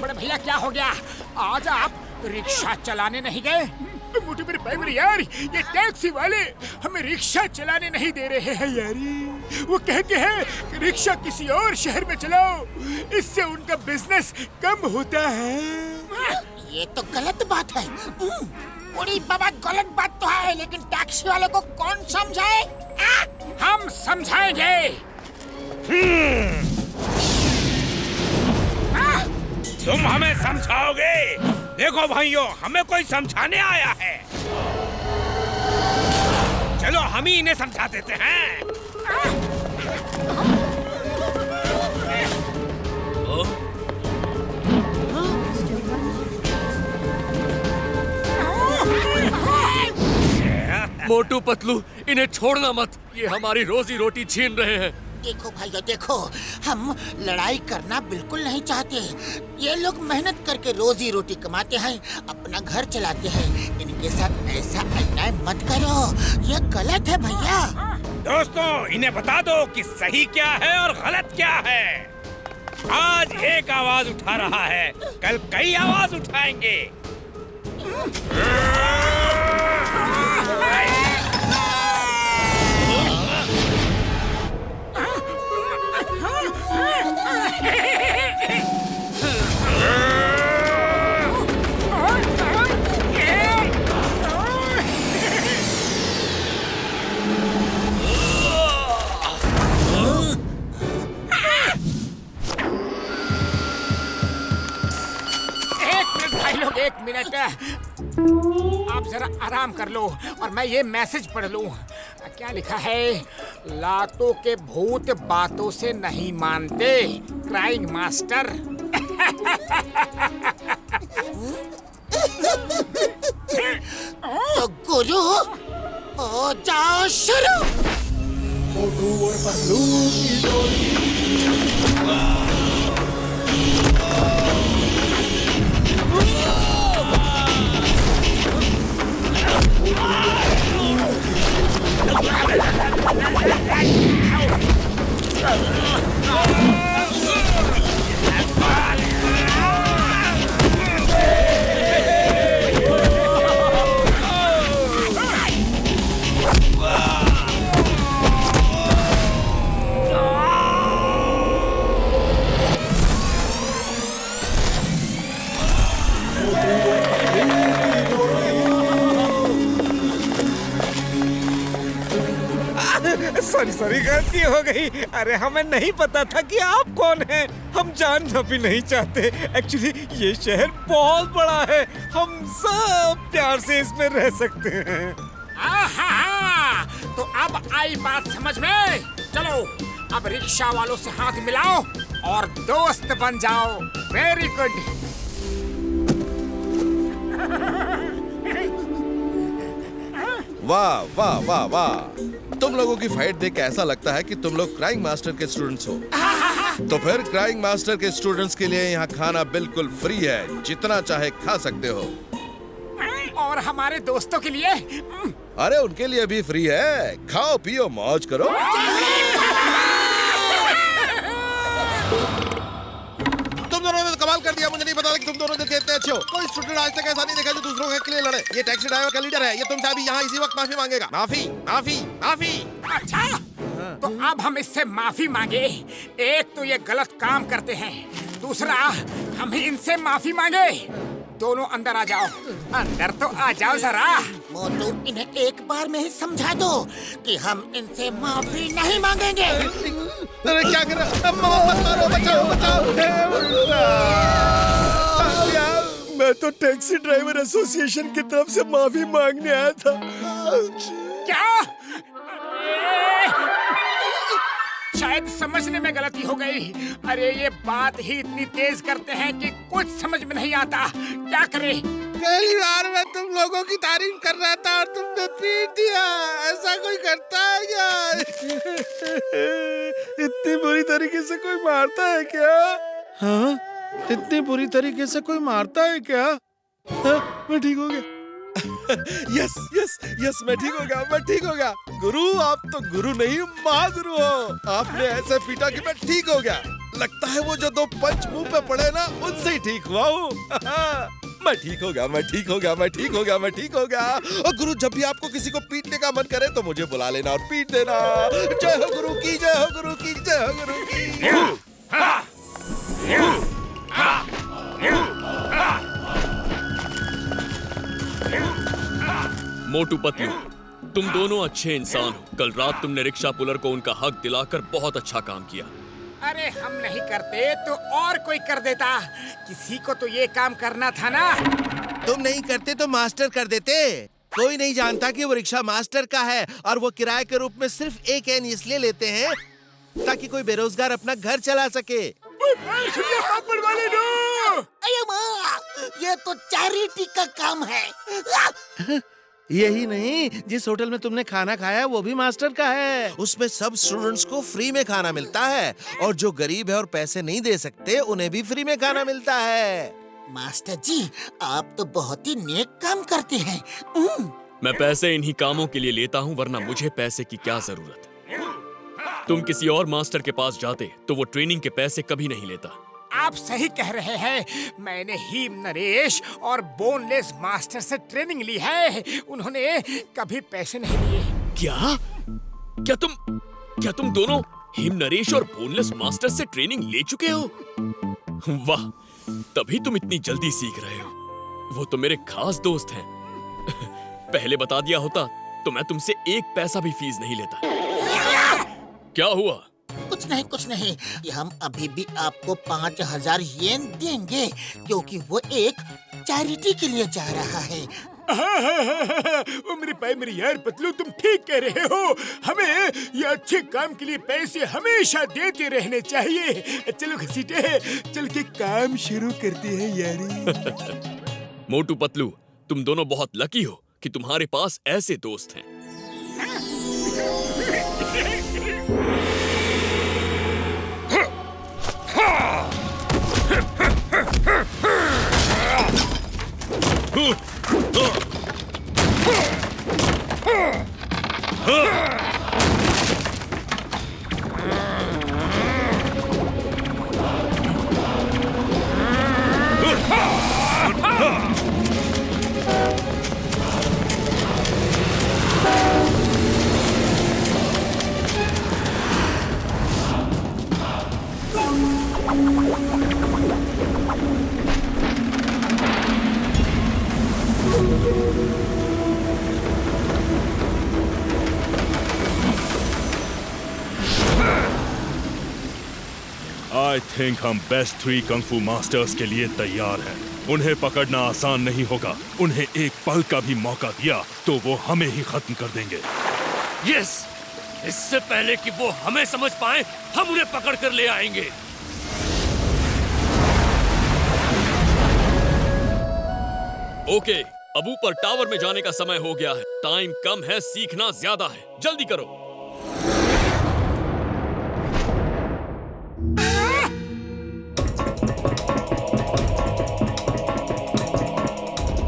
बड़े भैया क्या हो गया? आज आप रिक्शा चलाने नहीं गए? मोटू मेरे भाई मेरे यार, ये टैक्सी वाले हमें रिक्शा चलाने नहीं दे रहे हैं यारी। वो कहते हैं कि रिक्शा किसी और शहर में चलाओ, इससे उनका बिजनेस कम होता है। ये तो गलत बात है। बड़ी बाबा, गलत बात तो है, लेकिन टैक्सी वाले को कौन समझाए? हम समझाएंगे। तुम हमें समझाओगे? देखो भाइयों, हमें कोई समझाने आया है। चलो हम ही इन्हें समझा देते हैं। मोटू पतलू, इन्हें छोड़ना मत, ये हमारी रोजी रोटी छीन रहे हैं। देखो भाइयों, देखो, हम लड़ाई करना बिल्कुल नहीं चाहते। ये लोग मेहनत करके रोजी रोटी कमाते हैं, अपना घर चलाते हैं। इनके साथ ऐसा अन्याय मत करो, ये गलत है भैया। दोस्तों, इन्हें बता दो कि सही क्या है और गलत क्या है। आज एक आवाज उठा रहा है, कल कई आवाज उठाएंगे। एक मिनट, आप जरा आराम कर लो और मैं ये मैसेज पढ़ लूं। क्या लिखा है? लातों के भूत बातों से नहीं मानते, क्राइंग मास्टर। तो गुरु हो जाओ शुरू। मोटू और पतलू की जोड़ी। सॉरी, गलती हो गई। अरे हमें नहीं पता था कि आप कौन हैं। हम जानना भी नहीं चाहते। एक्चुअली ये शहर बहुत बड़ा है, हम सब प्यार से इसमें रह सकते हैं। तो अब आई बात समझ में। चलो अब रिक्शा वालों से हाथ मिलाओ और दोस्त बन जाओ। Very good. वाह वाह वाह वाह, तुम लोगों की फाइट देख के ऐसा लगता है कि तुम लोग क्राइंग मास्टर के स्टूडेंट्स हो। तो फिर क्राइंग मास्टर के स्टूडेंट्स के लिए यहाँ खाना बिल्कुल फ्री है, जितना चाहे खा सकते हो। और हमारे दोस्तों के लिए? अरे उनके लिए भी फ्री है, खाओ पियो मौज करो। तुम दोनों ने कमाल कर दिया, मुझे नहीं पता था कि तुम दोनों दिल के इतने अच्छे हो। कोई स्टूडेंट आज तक ऐसा नहीं देखा जो दूसरों के लिए लड़े। ये टैक्सी ड्राइवर का लीडर है, ये तुमसे अभी यहाँ इसी वक्त माफी मांगेगा। माफी माफी माफी। अच्छा, तो अब हम इससे माफी मांगे। एक तो ये गलत काम करते हैं, दूसरा हम ही इनसे माफी मांगे। दोनों अंदर आ जाओ, अंदर तो आ जाओ जरा। मोटू, इन्हें एक बार में ही समझा दो कि हम इनसे माफी नहीं मांगेंगे। अरे क्या कर रहे हो? मत मारो, बचाओ बचाओ। मैं तो टैक्सी ड्राइवर एसोसिएशन की तरफ से माफी मांगने आया था। क्या? शायद समझने में गलती हो गई। अरे ये बात ही इतनी तेज करते हैं कि कुछ समझ में नहीं आता। क्या करें? पहली बार मैं तुम लोगों की तारीफ कर रहा था और तुमने पीट दिया। ऐसा कोई करता है क्या? इतनी बुरी तरीके से कोई मारता है क्या? हाँ, इतनी बुरी तरीके से कोई मारता है क्या? हाँ, मैं ठीक हो गया। यस यस यस, मैं ठीक हो गया, मैं ठीक हो गया। गुरु, आप तो गुरु नहीं महागुरु हो। आपने ऐसे पीटा कि मैं ठीक हो गया। लगता है वो जो 2 पंच मुंह पे पड़े ना, उनसे ही ठीक हुआ हूँ। मैं ठीक हो गया, मैं ठीक हो गया, मैं ठीक हो गया, मैं ठीक हो गया। और गुरु, जब भी आपको किसी को पीटने का मन करे तो मुझे बुला लेना और पीट देना। जय हो गुरु की, जय हो गुरु की, जय हो गुरु की। मोटू पतलू, तुम दोनों अच्छे इंसान हो। कल रात तुमने रिक्शा पुलर को उनका हक दिलाकर बहुत अच्छा काम किया। अरे हम नहीं करते तो और कोई कर देता। किसी को तो ये काम करना था ना। तुम नहीं करते तो मास्टर कर देते। कोई नहीं जानता कि वो रिक्शा मास्टर का है और वो किराए के रूप में सिर्फ 1 एन इसलिए लेते हैं ताकि कोई बेरोजगार अपना घर चला सके। अरे माँ, ये तो चैरिटी का काम है। यही नहीं, जिस होटल में तुमने खाना खाया वो भी मास्टर का है। उसमें सब स्टूडेंट्स को फ्री में खाना मिलता है और जो गरीब है और पैसे नहीं दे सकते उन्हें भी फ्री में खाना मिलता है। मास्टर जी, आप तो बहुत ही नेक काम करते हैं। मैं पैसे इन्हीं कामों के लिए लेता हूँ, वरना मुझे पैसे की क्या जरूरत। तुम किसी और मास्टर के पास जाते तो वो ट्रेनिंग के पैसे कभी नहीं लेता। आप सही कह रहे हैं। मैंने हीम नरेश और बोनलेस मास्टर से ट्रेनिंग ली है। उन्होंने कभी पैसे नहीं लिए। क्या तुम दोनों हीम नरेश और बोनलेस मास्टर से ट्रेनिंग ले चुके हो? वाह, तभी तुम इतनी जल्दी सीख रहे हो। वो तो मेरे खास दोस्त हैं। पहले बता दिया होता तो मैं तुमसे 1 पैसा भी फीस नहीं लेता। क्या हुआ? कुछ नहीं, हम अभी भी आपको 5000 येन देंगे क्योंकि वो एक चैरिटी के लिए जा रहा है। मेरे भाई, मेरे यार पतलू, तुम ठीक कह रहे हो। हमें ये अच्छे काम के लिए पैसे हमेशा देते रहने चाहिए। चलो घसीटे, चल के काम शुरू करते हैं यारी। मोटू पतलू, तुम दोनों बहुत लकी हो कि तुम्हारे पास ऐसे दोस्त हैं। आई थिंक हम बेस्ट 3 कंग फू मास्टर्स के लिए तैयार हैं। उन्हें पकड़ना आसान नहीं होगा। उन्हें एक पल का भी मौका दिया तो वो हमें ही खत्म कर देंगे। यस, इससे पहले कि वो हमें समझ पाए, हम उन्हें पकड़ कर ले आएंगे। ओके, अब ऊपर टावर में जाने का समय हो गया है। टाइम कम है, सीखना ज्यादा है। जल्दी करो।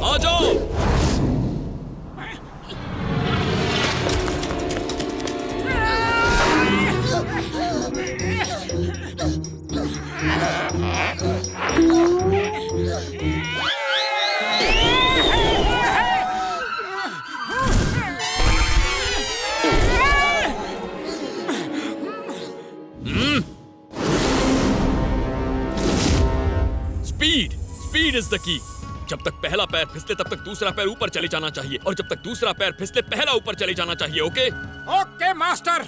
आ जाओ। स्पीड इज द की। जब तक पहला पैर फिसले तब तक दूसरा पैर ऊपर चले जाना चाहिए, और जब तक दूसरा पैर फिसले पहला ऊपर चले जाना चाहिए। Okay okay master.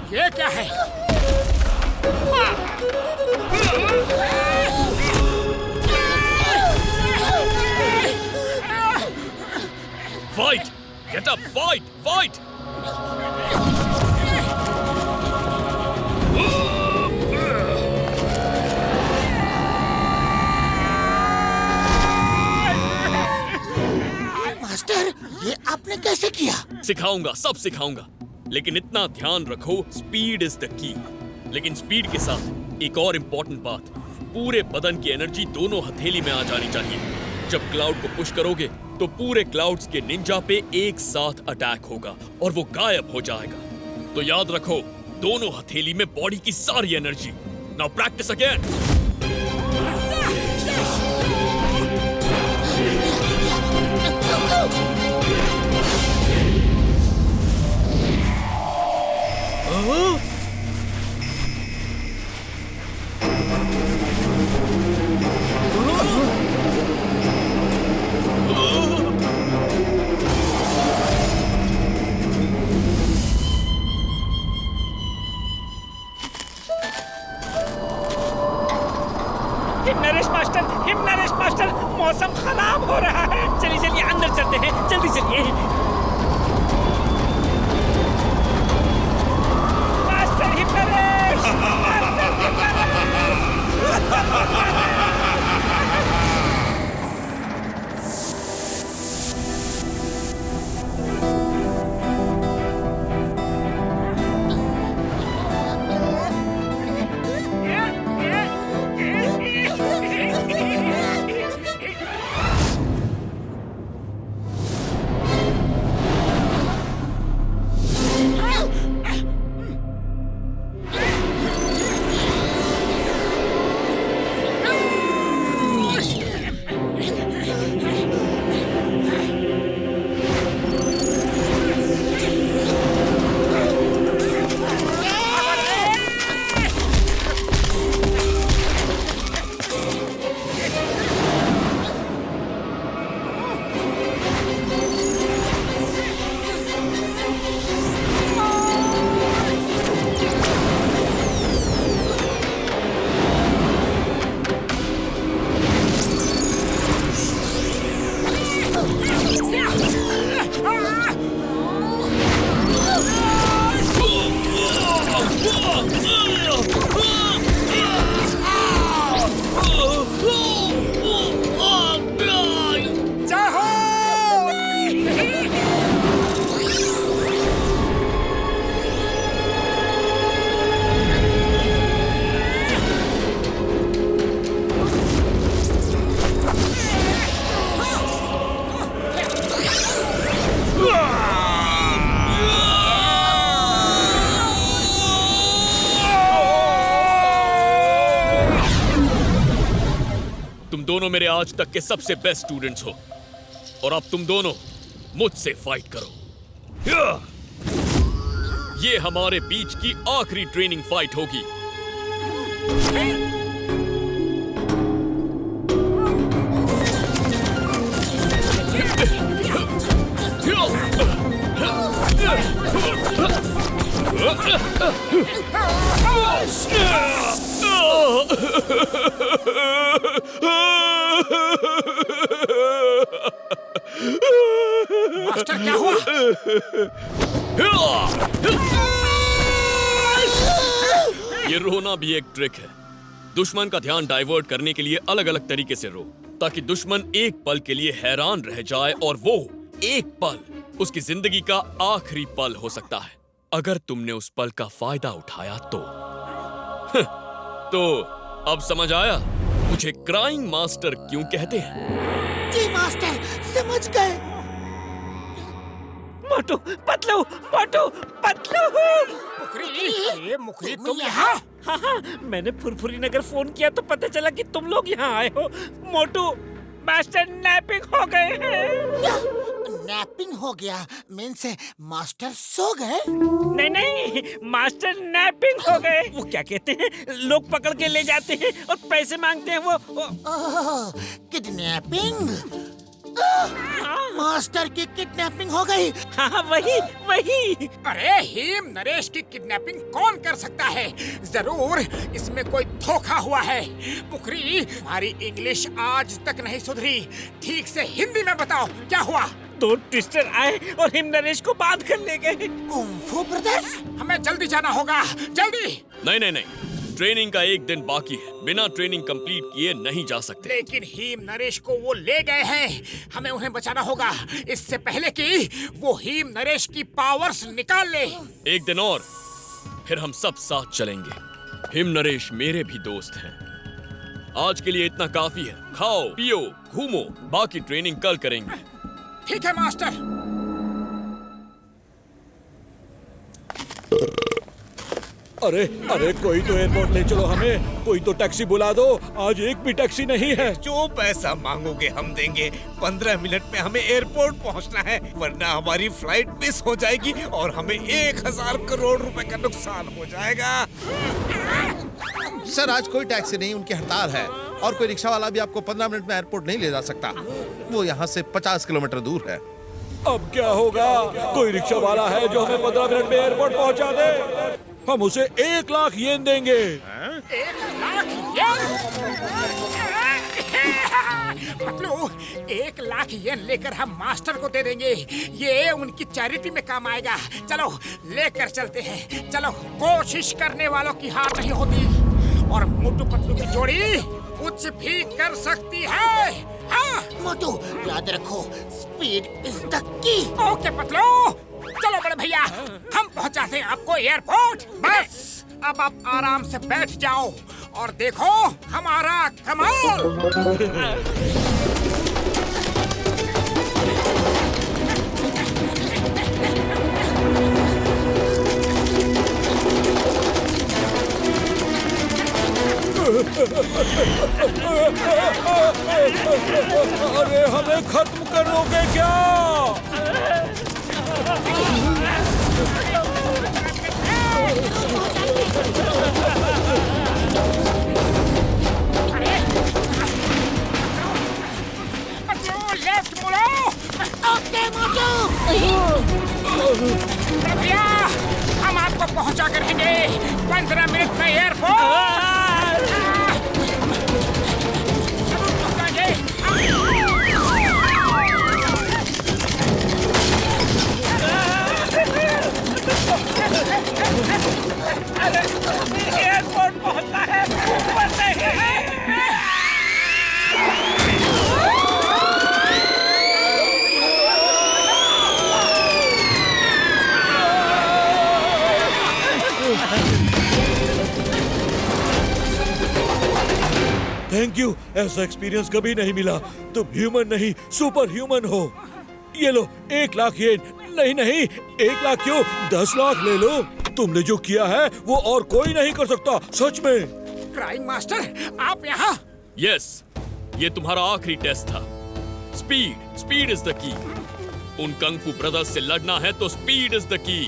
ये क्या है? Fight, get up, fight, fight. Master, ये आपने कैसे किया? सिखाऊंगा, सब सिखाऊंगा, लेकिन इतना ध्यान रखो, स्पीड इज द की। लेकिन स्पीड के साथ एक और इम्पोर्टेंट बात, पूरे बदन की एनर्जी दोनों हथेली में आ जानी चाहिए। जब क्लाउड को पुश करोगे तो पूरे क्लाउड्स के निंजा पे एक साथ अटैक होगा और वो गायब हो जाएगा। तो याद रखो, दोनों हथेली में बॉडी की सारी energy. Now practice again. Naresh master, मौसम खराब हो रहा है। चलिए चलिए अंदर चलते हैं, जल्दी चलिए। Master Himnaresh, master Himnaresh. दोनों मेरे आज तक के सबसे बेस्ट स्टूडेंट्स हो, और अब तुम दोनों मुझसे फाइट करो। ये हमारे बीच की आखिरी ट्रेनिंग फाइट होगी। मास्टर क्या हुआ? ये रोना भी एक ट्रिक है। दुश्मन का ध्यान डाइवर्ट करने के लिए अलग अलग तरीके से रो, ताकि दुश्मन एक पल के लिए हैरान रह जाए और वो एक पल उसकी जिंदगी का आखिरी पल हो सकता है। अगर तुमने उस पल का फायदा उठाया तो अब समझ आया मुझे क्राइंग मास्टर क्यों कहते हैं। जी मास्टर, समझ गए। मोटू पतलू, मोटू पतलू। मुखरी तुम यहाँ? हाँ, मैंने फुरफुरी नगर फोन किया तो पता चला कि तुम लोग यहाँ आए हो। मोटू, मास्टर नैपिंग हो गए हैं। नैपिंग हो गया मीन्स मास्टर सो गए? नहीं, मास्टर नैपिंग हो गए। वो क्या कहते हैं, लोग पकड़ के ले जाते हैं और पैसे मांगते हैं वो। किडनैपिंग? मास्टर की किडनैपिंग हो गई। हाँ, वही। अरे हिम नरेश की किडनैपिंग कौन कर सकता है? जरूर इसमें कोई धोखा हुआ है। मुखरी, हमारी इंग्लिश आज तक नहीं सुधरी। ठीक से हिंदी में बताओ क्या हुआ? 2 ट्विस्टर आए और हिम नरेश को बांध कर ले गए। Kung fu brothers? हमें जल्दी जाना होगा, जल्दी। नहीं, ट्रेनिंग का एक दिन बाकी है। बिना ट्रेनिंग कंप्लीट किए नहीं जा सकते। लेकिन हिम नरेश को वो ले गए हैं। हमें उन्हें बचाना होगा इससे पहले कि वो हिम नरेश की पावर्स निकाल ले। एक दिन और फिर हम सब साथ चलेंगे। हिम नरेश मेरे भी दोस्त हैं। आज के लिए इतना काफी है। खाओ, पियो, घूमो। बाकी ट्रेनिंग कल करेंगे। ठीक है मास्टर। अरे कोई तो एयरपोर्ट ले चलो हमें। कोई तो टैक्सी बुला दो। आज एक भी टैक्सी नहीं है। जो पैसा मांगोगे हम देंगे। 15 मिनट में हमें एयरपोर्ट पहुंचना है, वरना हमारी फ्लाइट मिस हो जाएगी और हमें 1000 करोड़ रुपए का नुकसान हो जाएगा। सर, आज कोई टैक्सी नहीं, उनकी हड़ताल है। और कोई रिक्शा वाला भी आपको 15 मिनट में एयरपोर्ट नहीं ले जा सकता। वो यहाँ से 50 किलोमीटर दूर है। अब क्या होगा? कोई रिक्शा वाला है जो हमें 15 मिनट में एयरपोर्ट पहुंचा दे? हम उसे 1 लाख येन देंगे। 1 लाख येन? पतलू, 1 लाख येन लेकर हम मास्टर को दे देंगे। ये उनकी चैरिटी में काम आएगा। चलो लेकर चलते हैं। चलो, कोशिश करने वालों की हार नहीं होती और मोटू पतलू की जोड़ी कुछ भी कर सकती है। हाँ मोटू, याद रखो, स्पीड इज द की। ओके पतलू, चलो बड़े भैया, हम पहुंचाते हैं आपको एयरपोर्ट। बस अब आप आराम से बैठ जाओ और देखो हमारा कमाल। अरे हमें खत्म करोगे क्या? लेफ्ट मुड़ो। ओके मोटू। भैया, हम आपको पहुंचा कर रहेंगे 15 मिनट में एयरपोर्ट। एयरपोर्ट पहुंचना है, ऊपर नहीं। थैंक यू, ऐसा एक्सपीरियंस कभी नहीं मिला। तुम ह्यूमन नहीं, सुपर ह्यूमन हो। ये लो 1 लाख येन। नहीं, 1 लाख क्यों, 10 लाख ले लो। तुमने जो किया है वो और कोई नहीं कर सकता, सच में। क्राइम मास्टर, आप यहाँ? यस, ये तुम्हारा आखिरी टेस्ट था। स्पीड इज द की। उन कंग फू ब्रदर्स से लड़ना है तो स्पीड इज द की।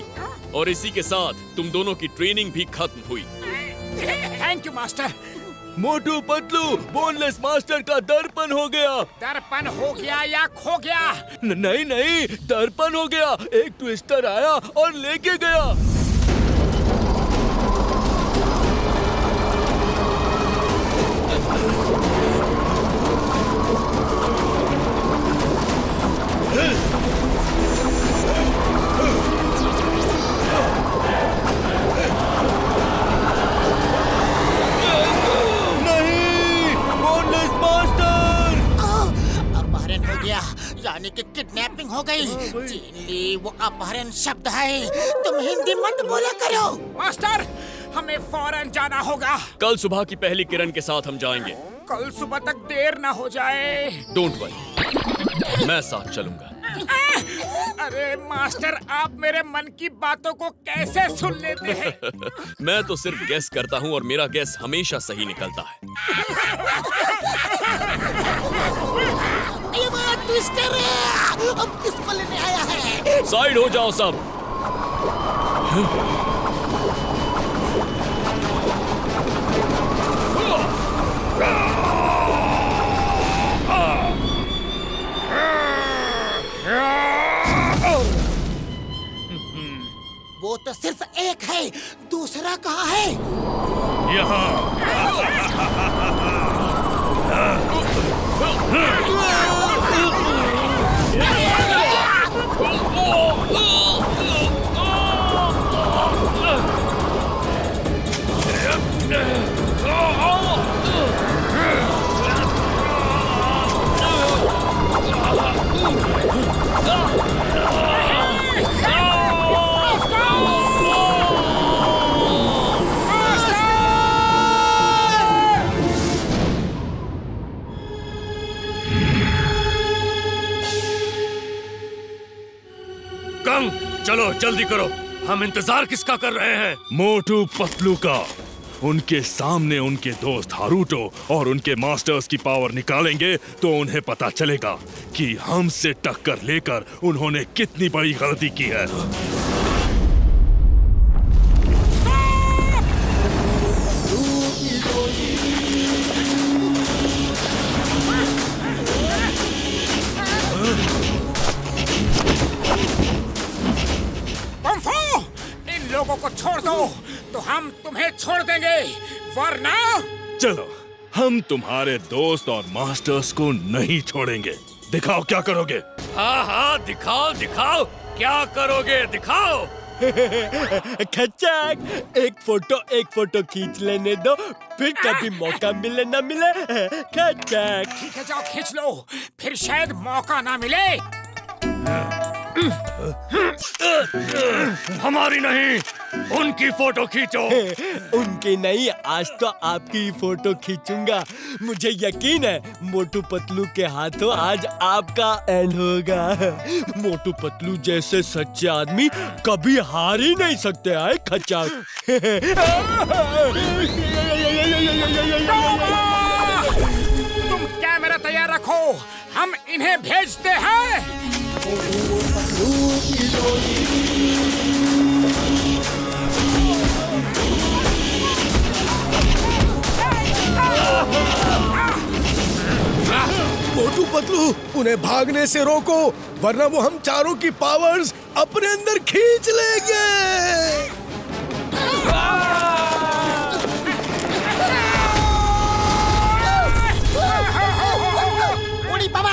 और इसी के साथ तुम दोनों की ट्रेनिंग भी खत्म हुई। Thank you master. Motu Patlu, boneless master का दर्पण हो गया। दर्पण हो गया या खो गया? नहीं नहीं, दर्पण हो गया। एक ट्विस्टर आया और लेके गया। यानी कि किडनैपिंग हो गई। चीनली, वो अपहरण शब्द है, तुम हिंदी मत बोला करो। मास्टर, हमें फौरन जाना होगा। कल सुबह की पहली किरण के साथ हम जाएंगे। कल सुबह तक देर ना हो जाए। डोंट वरी, मैं साथ चलूंगा। अरे मास्टर, आप मेरे मन की बातों को कैसे सुन लेते हैं? मैं तो सिर्फ गेस करता हूँ और मेरा गेस हमेशा सही निकलता है। ये बात ट्विस्टर है। अब किसको लेने आया है? साइड हो जाओ सब। वो तो सिर्फ एक है, दूसरा कहाँ है? चलो जल्दी करो, हम इंतजार किसका कर रहे हैं? मोटू पतलू का। उनके सामने उनके दोस्त हारूटो और उनके मास्टर्स की पावर निकालेंगे तो उन्हें पता चलेगा कि हमसे टक्कर लेकर उन्होंने कितनी बड़ी गलती की है। लोगों को छोड़ दो तो हम तुम्हें छोड़ देंगे, वरना चलो, हम तुम्हारे दोस्त और मास्टर्स को नहीं छोड़ेंगे। दिखाओ क्या करोगे। हाँ हाँ, दिखाओ दिखाओ, क्या करोगे दिखाओ। खच्चक, एक फोटो खींच लेने दो, फिर कभी मौका मिले ना मिले। खच्चक, ठीक है, जाओ खींच लो, फिर शायद मौका ना मिले। हमारी नहीं, उनकी फोटो खींचो। उनकी नहीं, आज तो आपकी फोटो खींचूंगा। मुझे यकीन है मोटू पतलू के हाथों आज आपका एंड होगा। मोटू पतलू जैसे सच्चे आदमी कभी हार ही नहीं सकते हैं खच्चक। तुम कैमरा तैयार रखो, हम इन्हें भेजते हैं। मोटू पतलू, उन्हें भागने से रोको, वरना वो हम चारों की पावर्स अपने अंदर खींच लेंगे। बाबा,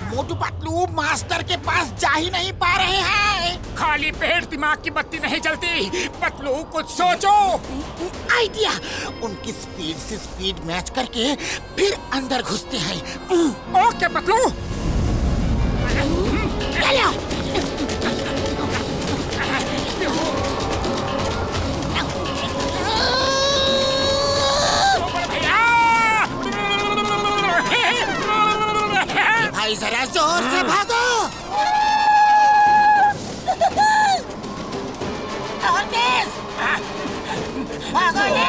मोटू पतलू मास्टर के पास जा ही नहीं पा रहे हैं। खाली पेट दिमाग की बत्ती नहीं जलती। पतलू, कुछ सोचो। आइडिया, उनकी स्पीड से स्पीड मैच करके फिर अंदर घुसते हैं। ओके पतलू, चलो। भाई जरा जोर से भागो। और तेज भागो ले।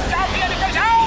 जाओ, निकल जाओ।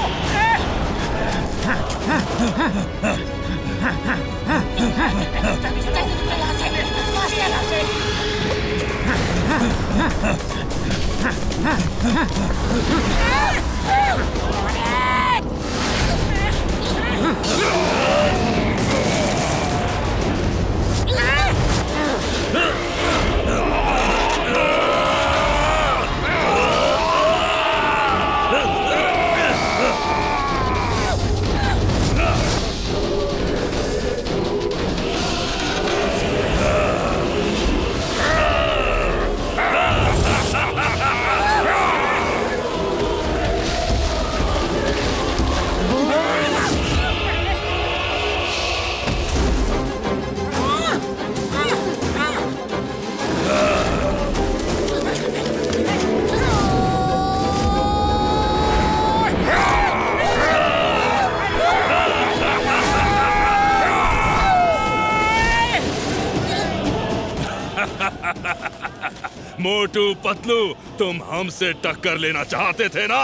मोटू पतलू, तुम हमसे टक्कर लेना चाहते थे ना?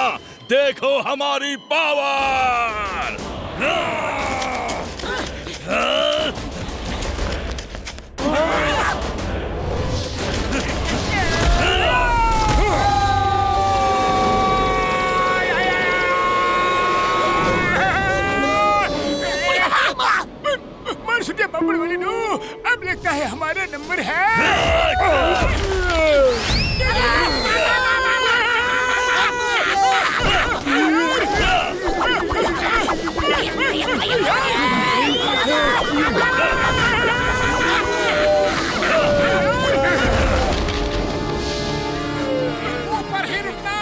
देखो हमारी पावर! मार बबड़ वाली नो, अब लगता है हमारा नंबर है। ऊपर ही रुकना,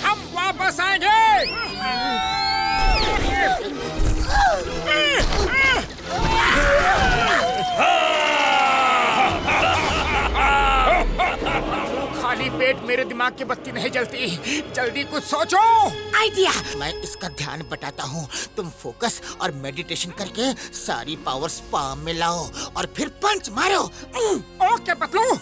हम वापस आएंगे। खाली पेट मेरे दिमाग की बत्ती नहीं जलती, जल्दी कुछ सोचो। आइडिया! मैं इसका ध्यान बटाता हूँ, तुम फोकस और मेडिटेशन करके सारी पावर्स पाम में लाओ और फिर पंच मारो। ओके पतलू।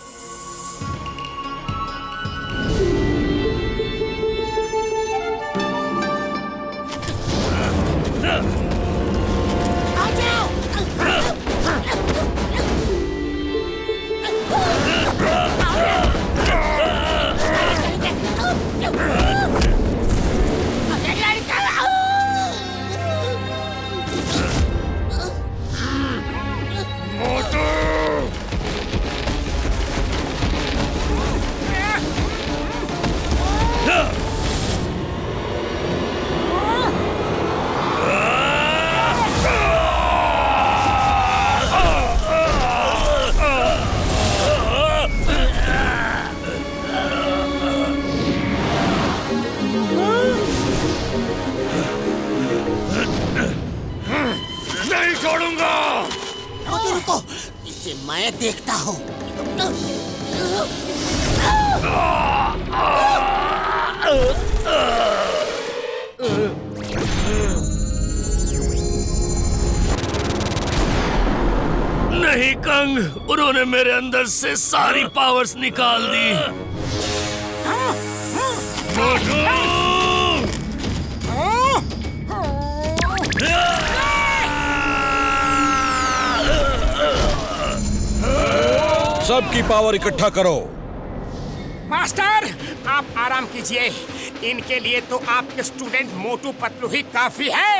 नहीं छोड़ूंगा। रुको, इसे मैं देखता हूँ। नहीं कंग, उन्होंने मेरे अंदर से सारी पावर्स निकाल दी। सबकी पावर इकट्ठा करो। मास्टर, आप आराम कीजिए, इनके लिए तो आपके स्टूडेंट मोटू पतलू ही काफी है।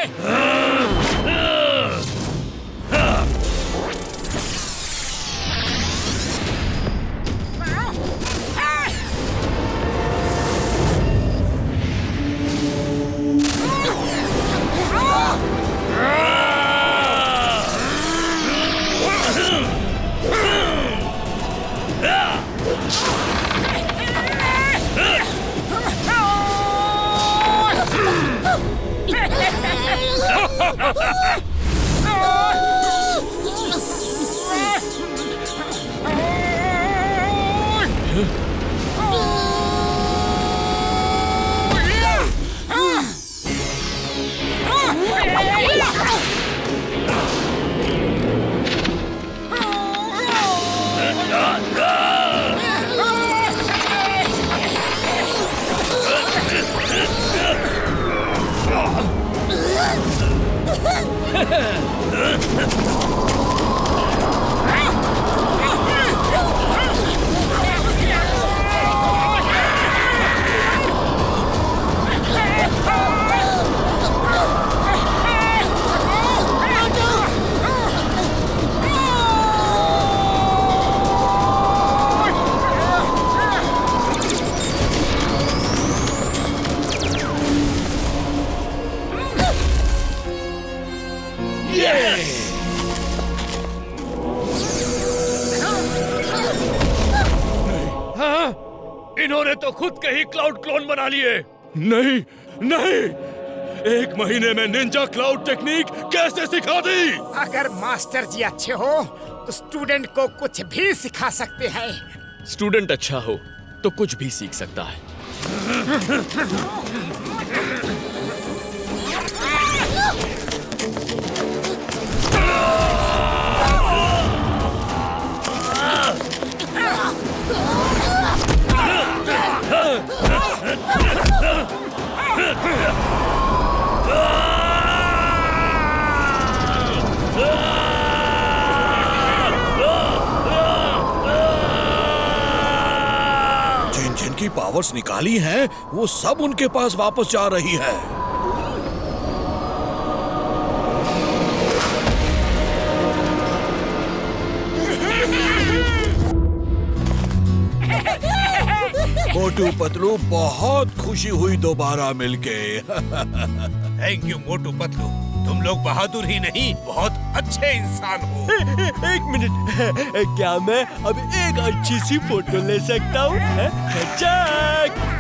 इन्होंने तो खुद के ही क्लाउड क्लोन बना लिए। नहीं नहीं, 1 महीने में निंजा क्लाउड टेक्निक कैसे सिखा दी? अगर मास्टर जी अच्छे हो तो स्टूडेंट को कुछ भी सिखा सकते हैं। स्टूडेंट अच्छा हो तो कुछ भी सीख सकता है। जिन जिन की पावर्स निकाली हैं, वो सब उनके पास वापस जा रही है। मोटू पतलू, बहुत खुशी हुई दोबारा मिलके। थैंक यू मोटू पतलू, तुम लोग बहादुर ही नहीं बहुत अच्छे इंसान हो। एक मिनट, क्या मैं अब एक अच्छी सी फोटो ले सकता हूँ? खचाक!